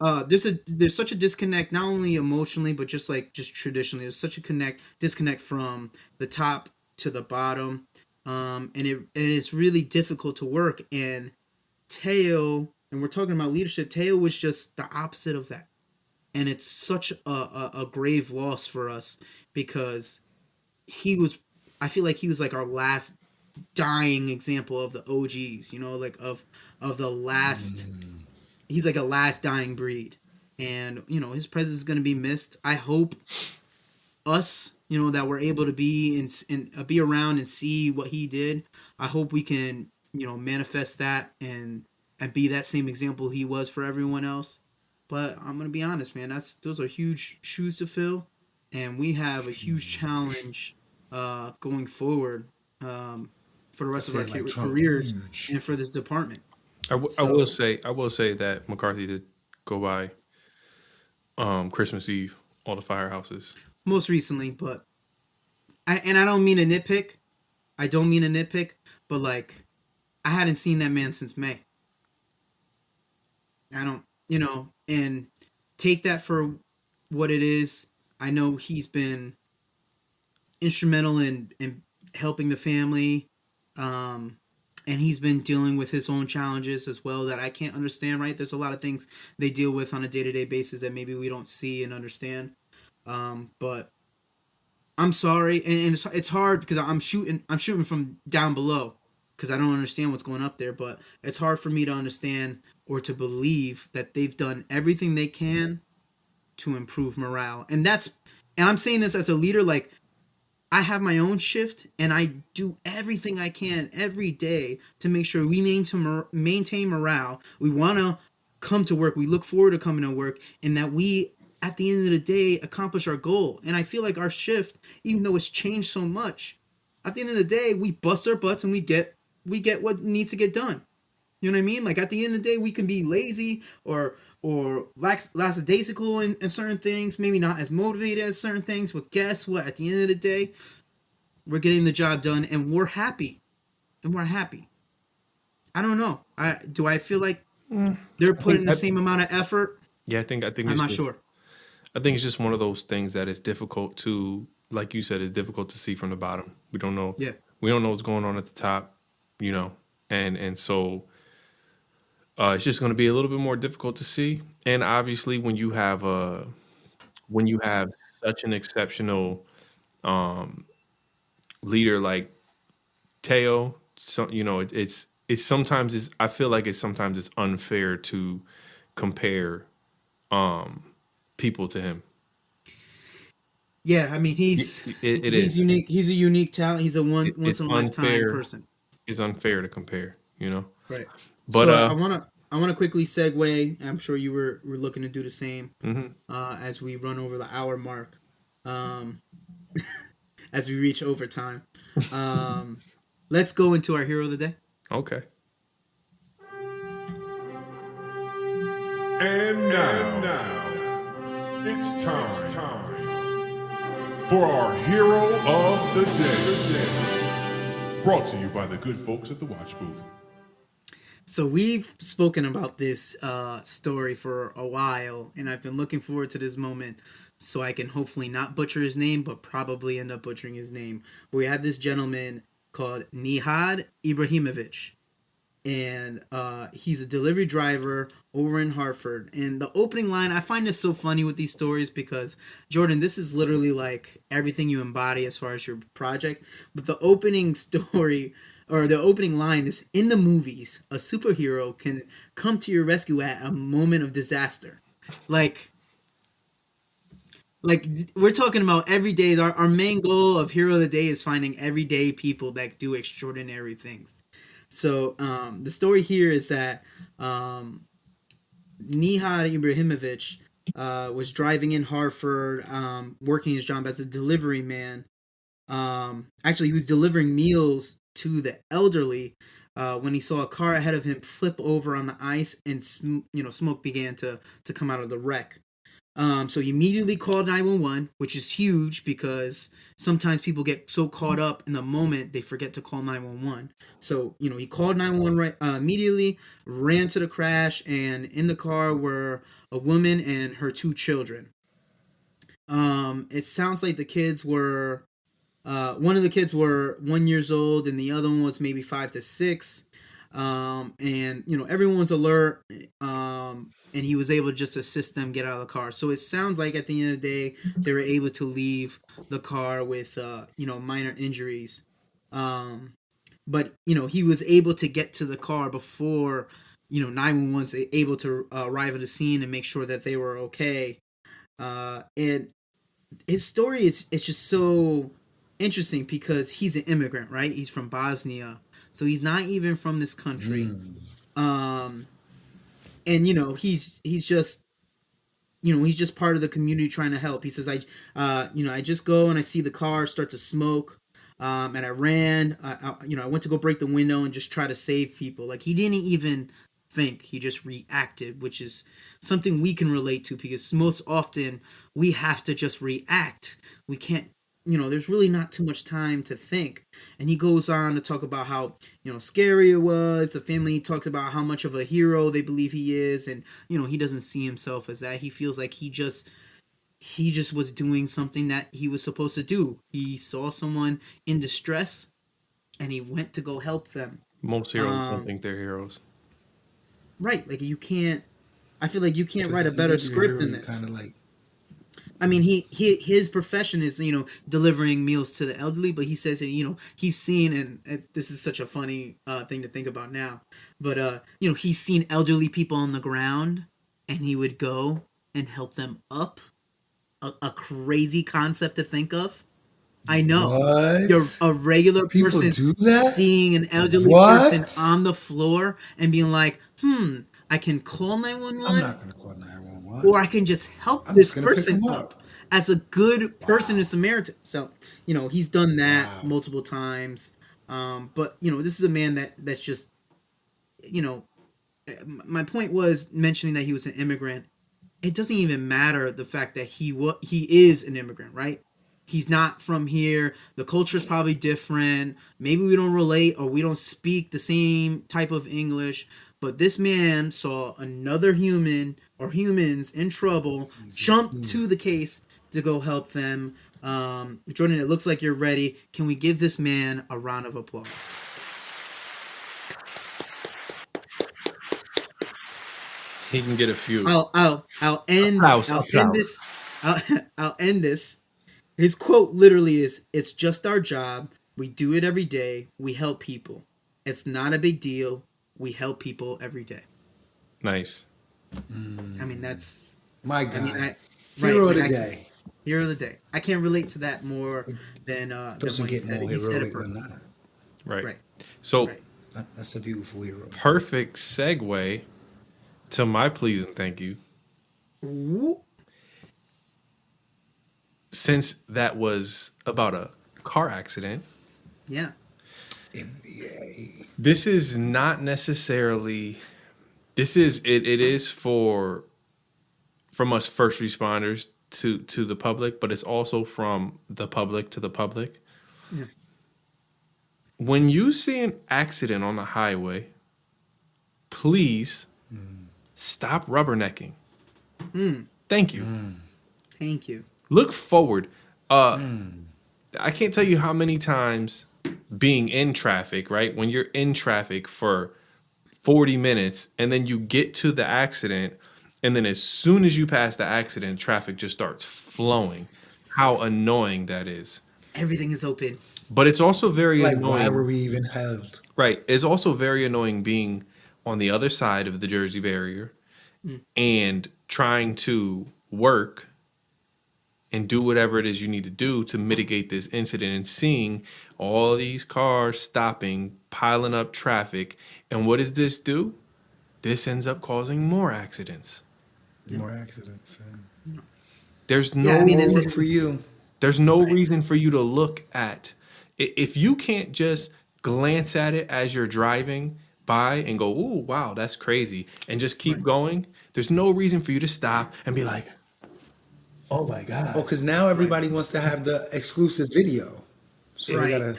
[SPEAKER 5] There's such a disconnect, not only emotionally but just like just traditionally. There's such a disconnect from the top to the bottom, and it's really difficult to work. And Teo, and we're talking about leadership. Teo was just the opposite of that, and it's such a grave loss for us because he was, I feel like he was like our last dying example of the OGs, you know, like of the last, he's like a last dying breed. And you know, his presence is going to be missed. I hope us, you know, that we're able to be and be around and see what he did. I hope we can, you know, manifest that and be that same example he was for everyone else. But I'm gonna be honest, man. Those are huge shoes to fill, and we have a huge challenge going forward, for the
[SPEAKER 6] I
[SPEAKER 5] rest of our
[SPEAKER 6] said like Trump,
[SPEAKER 5] careers
[SPEAKER 6] huge.
[SPEAKER 5] and for this department.
[SPEAKER 4] I will
[SPEAKER 5] So
[SPEAKER 4] say, that McCarthy did go by Christmas Eve, all the firehouses.
[SPEAKER 5] most recently, but I don't mean to nitpick. I don't mean to nitpick, but like I hadn't seen that man since May. I don't, you know, and take that for what it is. I know he's been instrumental in helping the family, um, and he's been dealing with his own challenges as well that I can't understand. Right? There's a lot of things they deal with on a day to day basis that maybe we don't see and understand. But I'm sorry, and it's hard because I'm shooting from down below because I don't understand what's going up there. But it's hard for me to understand or to believe that they've done everything they can to improve morale. And I'm saying this as a leader, like I have my own shift and I do everything I can every day to make sure we maintain morale. We want to come to work. We look forward to coming to work and that we, at the end of the day, accomplish our goal. And I feel like our shift, even though it's changed so much, at the end of the day, we bust our butts and we get what needs to get done. You know what I mean? Like at the end of the day, we can be lazy or lackadaisical in certain things, maybe not as motivated as certain things. But guess what? At the end of the day, we're getting the job done, and we're happy. And we're happy. I don't know. I feel like they're
[SPEAKER 4] I think
[SPEAKER 5] putting the same amount of effort?
[SPEAKER 4] yeah, I think
[SPEAKER 5] I'm
[SPEAKER 4] it's
[SPEAKER 5] not
[SPEAKER 4] just
[SPEAKER 5] sure.
[SPEAKER 4] I think it's just one of those things that is difficult to, like you said, it's difficult to see from the bottom.
[SPEAKER 5] Yeah.
[SPEAKER 4] We don't know what's going on at the top, you know, and so it's just going to be a little bit more difficult to see. And obviously, when you have such an exceptional um, leader like Teo, so it's sometimes it's I feel like it's sometimes it's unfair to compare um, people to him.
[SPEAKER 5] Yeah, I mean
[SPEAKER 4] It
[SPEAKER 5] he's
[SPEAKER 4] is.
[SPEAKER 5] unique. He's a unique talent. He's a once
[SPEAKER 4] It's
[SPEAKER 5] in a lifetime
[SPEAKER 4] unfair.
[SPEAKER 5] person.
[SPEAKER 4] It's unfair to compare, you know.
[SPEAKER 5] Right.
[SPEAKER 4] But
[SPEAKER 5] So I wanna quickly segue. I'm sure you were looking to do the same
[SPEAKER 4] mhm.
[SPEAKER 5] as we run over the hour mark. Um, as we reach overtime. Um, let's go into our hero of the day.
[SPEAKER 4] Okay.
[SPEAKER 3] And now, it's time for our hero of the day. Brought to you by the good folks at the Watch Booth.
[SPEAKER 5] So we've spoken about this story for a while, and I've been looking forward to this moment so I can hopefully not butcher his name, but probably end up butchering his name. We had this gentleman called Nihad Ibrahimovic, and he's a delivery driver over in Hartford. And the opening line, I find this so funny with these stories because Jordan, this is literally like everything you embody as far as your project. But the opening story or the opening line is in the movies, a superhero can come to your rescue at a moment of disaster. Like like we're talking about every day. Our main goal of hero of the day is finding everyday people that do extraordinary things. So the story here is that um, Nihad Ibrahimovic was driving in Hartford, working his job as a delivery man. Actually, he was delivering meals to the elderly when he saw a car ahead of him flip over on the ice, and smoke began to come out of the wreck. So he immediately called 911, which is huge because sometimes people get so caught up in the moment they forget to call 911. So, he called 911 right, immediately, ran to the crash, and in the car were a woman and her two children. It sounds like the kids were one of the kids were 1 years old, and the other one was maybe 5 to 6. And everyone was alert, and he was able to just assist them get out of the car. So it sounds like at the end of the day, they were able to leave the car with minor injuries. Um, but he was able to get to the car before 911 was able to arrive at the scene and make sure that they were okay. And his story is it's just so interesting because he's an immigrant, right? He's from Bosnia, so he's not even from this country. Um, and he's just he's just part of the community trying to help. He says, I just go and I see the car start to smoke, and I ran. I went to go break the window and just try to save people. Like he didn't even think; he just reacted, which is something we can relate to because most often we have to just react. We can't. There's really not too much time to think. And he goes on to talk about how scary it was. The family talks about how much of a hero they believe he is, and he doesn't see himself as that. He feels like he just was doing something that he was supposed to do. He saw someone in distress, and he went to go help them.
[SPEAKER 4] Most heroes don't
[SPEAKER 5] Um,
[SPEAKER 4] think they're heroes.
[SPEAKER 5] right? Like you can't. I feel like you can't
[SPEAKER 6] Because
[SPEAKER 5] write a
[SPEAKER 6] if you
[SPEAKER 5] better
[SPEAKER 6] think you're a
[SPEAKER 5] script
[SPEAKER 6] hero,
[SPEAKER 5] than
[SPEAKER 6] you kind
[SPEAKER 5] this.
[SPEAKER 6] of like
[SPEAKER 5] I mean, his profession is, delivering meals to the elderly, but he says that, he's seen, and this is such a funny thing to think about now, but he's seen elderly people on the ground, and he would go and help them up. A crazy concept to think of. I know. You're
[SPEAKER 6] What?
[SPEAKER 5] a regular
[SPEAKER 6] People
[SPEAKER 5] person
[SPEAKER 6] do that?
[SPEAKER 5] seeing an elderly person
[SPEAKER 6] What?
[SPEAKER 5] on the floor and being like, I can call
[SPEAKER 6] I'm
[SPEAKER 5] 911,
[SPEAKER 6] not gonna call 911.
[SPEAKER 5] or I can just help
[SPEAKER 6] I'm
[SPEAKER 5] this
[SPEAKER 6] just gonna pick
[SPEAKER 5] person
[SPEAKER 6] them
[SPEAKER 5] up
[SPEAKER 6] up.
[SPEAKER 5] as a good person in Samaritan. So, he's done that
[SPEAKER 6] Wow.
[SPEAKER 5] multiple times. But this is a man that's just, you know, my point was mentioning that he was an immigrant. It doesn't even matter the fact that he is an immigrant, right? He's not from here. The culture is probably different. Maybe we don't relate or we don't speak the same type of English. But this man saw another human or humans in trouble, jump to the case to go help them. Jordan, it looks like you're ready. Can we give this man a round of applause?
[SPEAKER 4] He can get a few.
[SPEAKER 5] I'll end
[SPEAKER 4] Applause,
[SPEAKER 5] I'll end
[SPEAKER 4] applause.
[SPEAKER 5] this I'll end this. His quote literally is, "It's just our job. We do it every day. We help people. It's not a big deal. We help people every day."
[SPEAKER 4] Nice.
[SPEAKER 5] I mean, that's
[SPEAKER 6] My
[SPEAKER 5] I
[SPEAKER 6] God.
[SPEAKER 5] mean,
[SPEAKER 6] Hero
[SPEAKER 5] like,
[SPEAKER 6] of the day.
[SPEAKER 5] hero of the day. I can't relate to that more than
[SPEAKER 6] Doesn't
[SPEAKER 5] when he
[SPEAKER 6] get
[SPEAKER 5] said
[SPEAKER 6] more
[SPEAKER 5] it. He said it
[SPEAKER 6] heroic than
[SPEAKER 5] perfect.
[SPEAKER 6] that.
[SPEAKER 4] Right.
[SPEAKER 5] Right.
[SPEAKER 4] So
[SPEAKER 5] Right.
[SPEAKER 6] That's a beautiful hero.
[SPEAKER 4] perfect segue to my please and thank you.
[SPEAKER 5] Woo.
[SPEAKER 4] Since that was about a car accident,
[SPEAKER 5] Yeah.
[SPEAKER 6] NBA.
[SPEAKER 4] this is not necessarily it is from us first responders to the public, but it's also from the public to the public.
[SPEAKER 5] Yeah.
[SPEAKER 4] When you see an accident on the highway, please stop rubbernecking. Thank you.
[SPEAKER 5] Thank you.
[SPEAKER 4] Look forward. I can't tell you how many times being in traffic, right? When you're in traffic for 40 minutes and then you get to the accident, and then as soon as you pass the accident, traffic just starts flowing. How annoying that is.
[SPEAKER 5] Everything is open.
[SPEAKER 4] But it's also very
[SPEAKER 6] Like, why
[SPEAKER 4] annoying.
[SPEAKER 6] were we even held?
[SPEAKER 4] Right. It's also very annoying being on the other side of the Jersey barrier and trying to work and do whatever it is you need to do to mitigate this incident, and seeing all these cars stopping, piling up traffic. And what does this do? This ends up causing more accidents.
[SPEAKER 6] More accidents.
[SPEAKER 4] There's
[SPEAKER 5] Yeah,
[SPEAKER 4] no
[SPEAKER 5] I mean, it's
[SPEAKER 6] Good for you.
[SPEAKER 4] there's no reason for you to look at if you can't just glance at it as you're driving by and go, "Ooh, wow, that's crazy," and just keep going. There's no reason for you to stop and be like, "Oh my god."
[SPEAKER 6] Oh, because now everybody wants to have the exclusive video. So
[SPEAKER 5] Right.
[SPEAKER 6] they gotta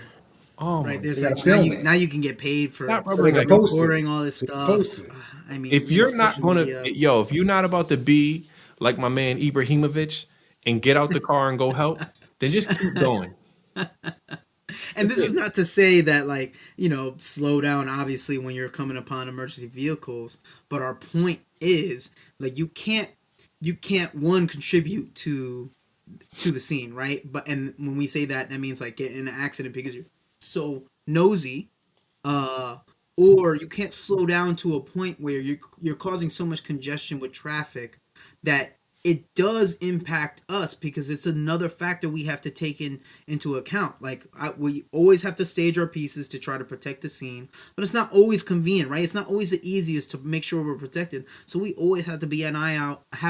[SPEAKER 4] Oh
[SPEAKER 5] Right.
[SPEAKER 4] my.
[SPEAKER 5] There's
[SPEAKER 6] They
[SPEAKER 5] like
[SPEAKER 6] gotta film it.
[SPEAKER 5] now you can get paid for
[SPEAKER 4] Stop
[SPEAKER 6] so they can
[SPEAKER 4] rubbernecking.
[SPEAKER 6] post it.
[SPEAKER 5] recording all this
[SPEAKER 6] So they
[SPEAKER 5] stuff.
[SPEAKER 6] post it.
[SPEAKER 5] I mean,
[SPEAKER 4] If you're not
[SPEAKER 5] social
[SPEAKER 4] gonna,
[SPEAKER 5] media.
[SPEAKER 4] if you're not about to be like my man Ibrahimovic and get out the car and go help, then just keep going.
[SPEAKER 5] And this is not to say that, like, slow down obviously when you're coming upon emergency vehicles, but our point is, like, you can't one contribute to the scene, right? But and when we say that means like get in an accident because you're so nosy, uh or you can't slow down to a point where you're causing so much congestion with traffic that it does impact us, because it's another factor we have to take into account. Like, we always have to stage our pieces to try to protect the scene, but it's not always convenient, right? It's not always the easiest to make sure we're protected. So we always have to be have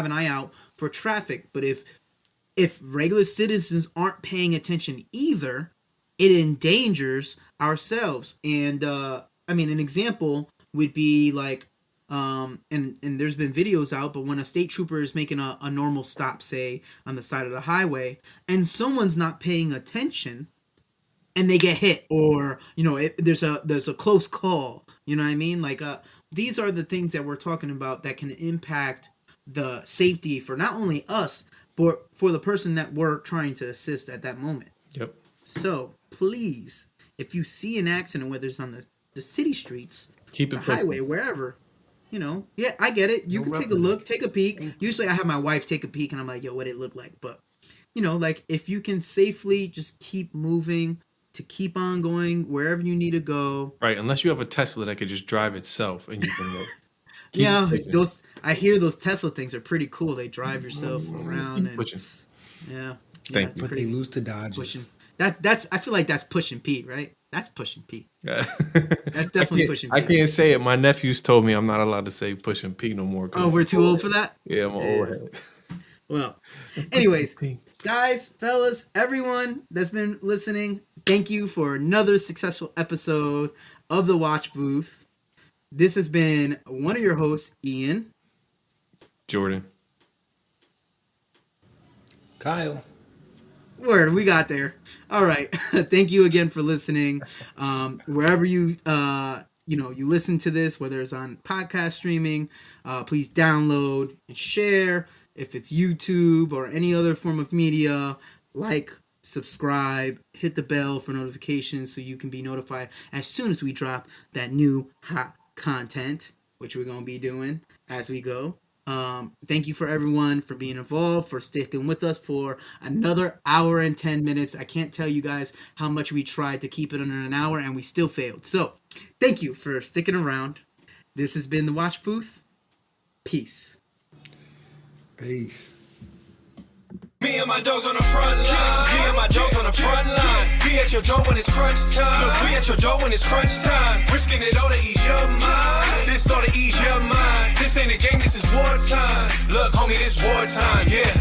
[SPEAKER 5] an eye out for traffic. But if regular citizens aren't paying attention either, it endangers ourselves. And I mean, an example would be like, and there's been videos out, but when a state trooper is making a normal stop, say on the side of the highway, and someone's not paying attention, and they get hit, or there's a close call. You know what I mean? Like, these are the things that we're talking about that can impact the safety for not only us, but for the person that we're trying to assist at that moment.
[SPEAKER 4] Yep.
[SPEAKER 5] So please, if you see an accident, whether it's on the city streets,
[SPEAKER 4] Keep
[SPEAKER 5] the
[SPEAKER 4] it pushing.
[SPEAKER 5] highway, wherever, yeah, I get it. You
[SPEAKER 6] No
[SPEAKER 5] can take a look, take a peek. Usually I have my wife take a peek, and I'm like, yo, what it look like? But you know, like if you can safely just keep moving to keep on going wherever you need to go.
[SPEAKER 4] Right, unless you have a Tesla that could just drive itself and you can like, keep
[SPEAKER 5] Yeah,
[SPEAKER 4] pushing.
[SPEAKER 5] those I hear those Tesla things are pretty cool. They drive yourself around
[SPEAKER 4] Keep
[SPEAKER 5] and
[SPEAKER 4] pushing.
[SPEAKER 5] yeah.
[SPEAKER 4] Thank
[SPEAKER 5] It's
[SPEAKER 4] you.
[SPEAKER 6] But they
[SPEAKER 5] pretty
[SPEAKER 6] lose to Dodgers.
[SPEAKER 5] pushing. That's I feel like that's pushing Pete, right? That's pushing Pete.
[SPEAKER 4] Yeah.
[SPEAKER 5] That's definitely pushing
[SPEAKER 4] I
[SPEAKER 5] Pete.
[SPEAKER 4] can't say it. My nephews told me I'm not allowed to say pushing P no more. 'Cause
[SPEAKER 5] Oh, we're too old for that?
[SPEAKER 4] yeah, I'm an old head.
[SPEAKER 5] Well, anyways,
[SPEAKER 4] P.
[SPEAKER 5] guys, fellas, everyone that's been listening, thank you for another successful episode of the Watch Booth. This has been one of your hosts, Ian.
[SPEAKER 4] Jordan.
[SPEAKER 6] Kyle.
[SPEAKER 5] Word, we got there. All right. Thank you again for listening. Wherever you you listen to this, whether it's on podcast streaming, please download and share. If it's YouTube or any other form of media, like, subscribe, hit the bell for notifications so you can be notified as soon as we drop that new hot content, which we're going to be doing as we go. Thank you for everyone for being involved, for sticking with us for another hour and 10 minutes. I can't tell you guys how much we tried to keep it under an hour and we still failed. So thank you for sticking around. This has been the Watch Booth. Peace.
[SPEAKER 6] Peace.
[SPEAKER 1] Me and my dogs on the front line. Me and my dogs on the front line. Be at your door when it's crunch time. Look, we at your door when it's crunch time. Risking it all to ease your mind. This all to ease your mind. This ain't a game, this is wartime. Look, homie, this wartime, yeah.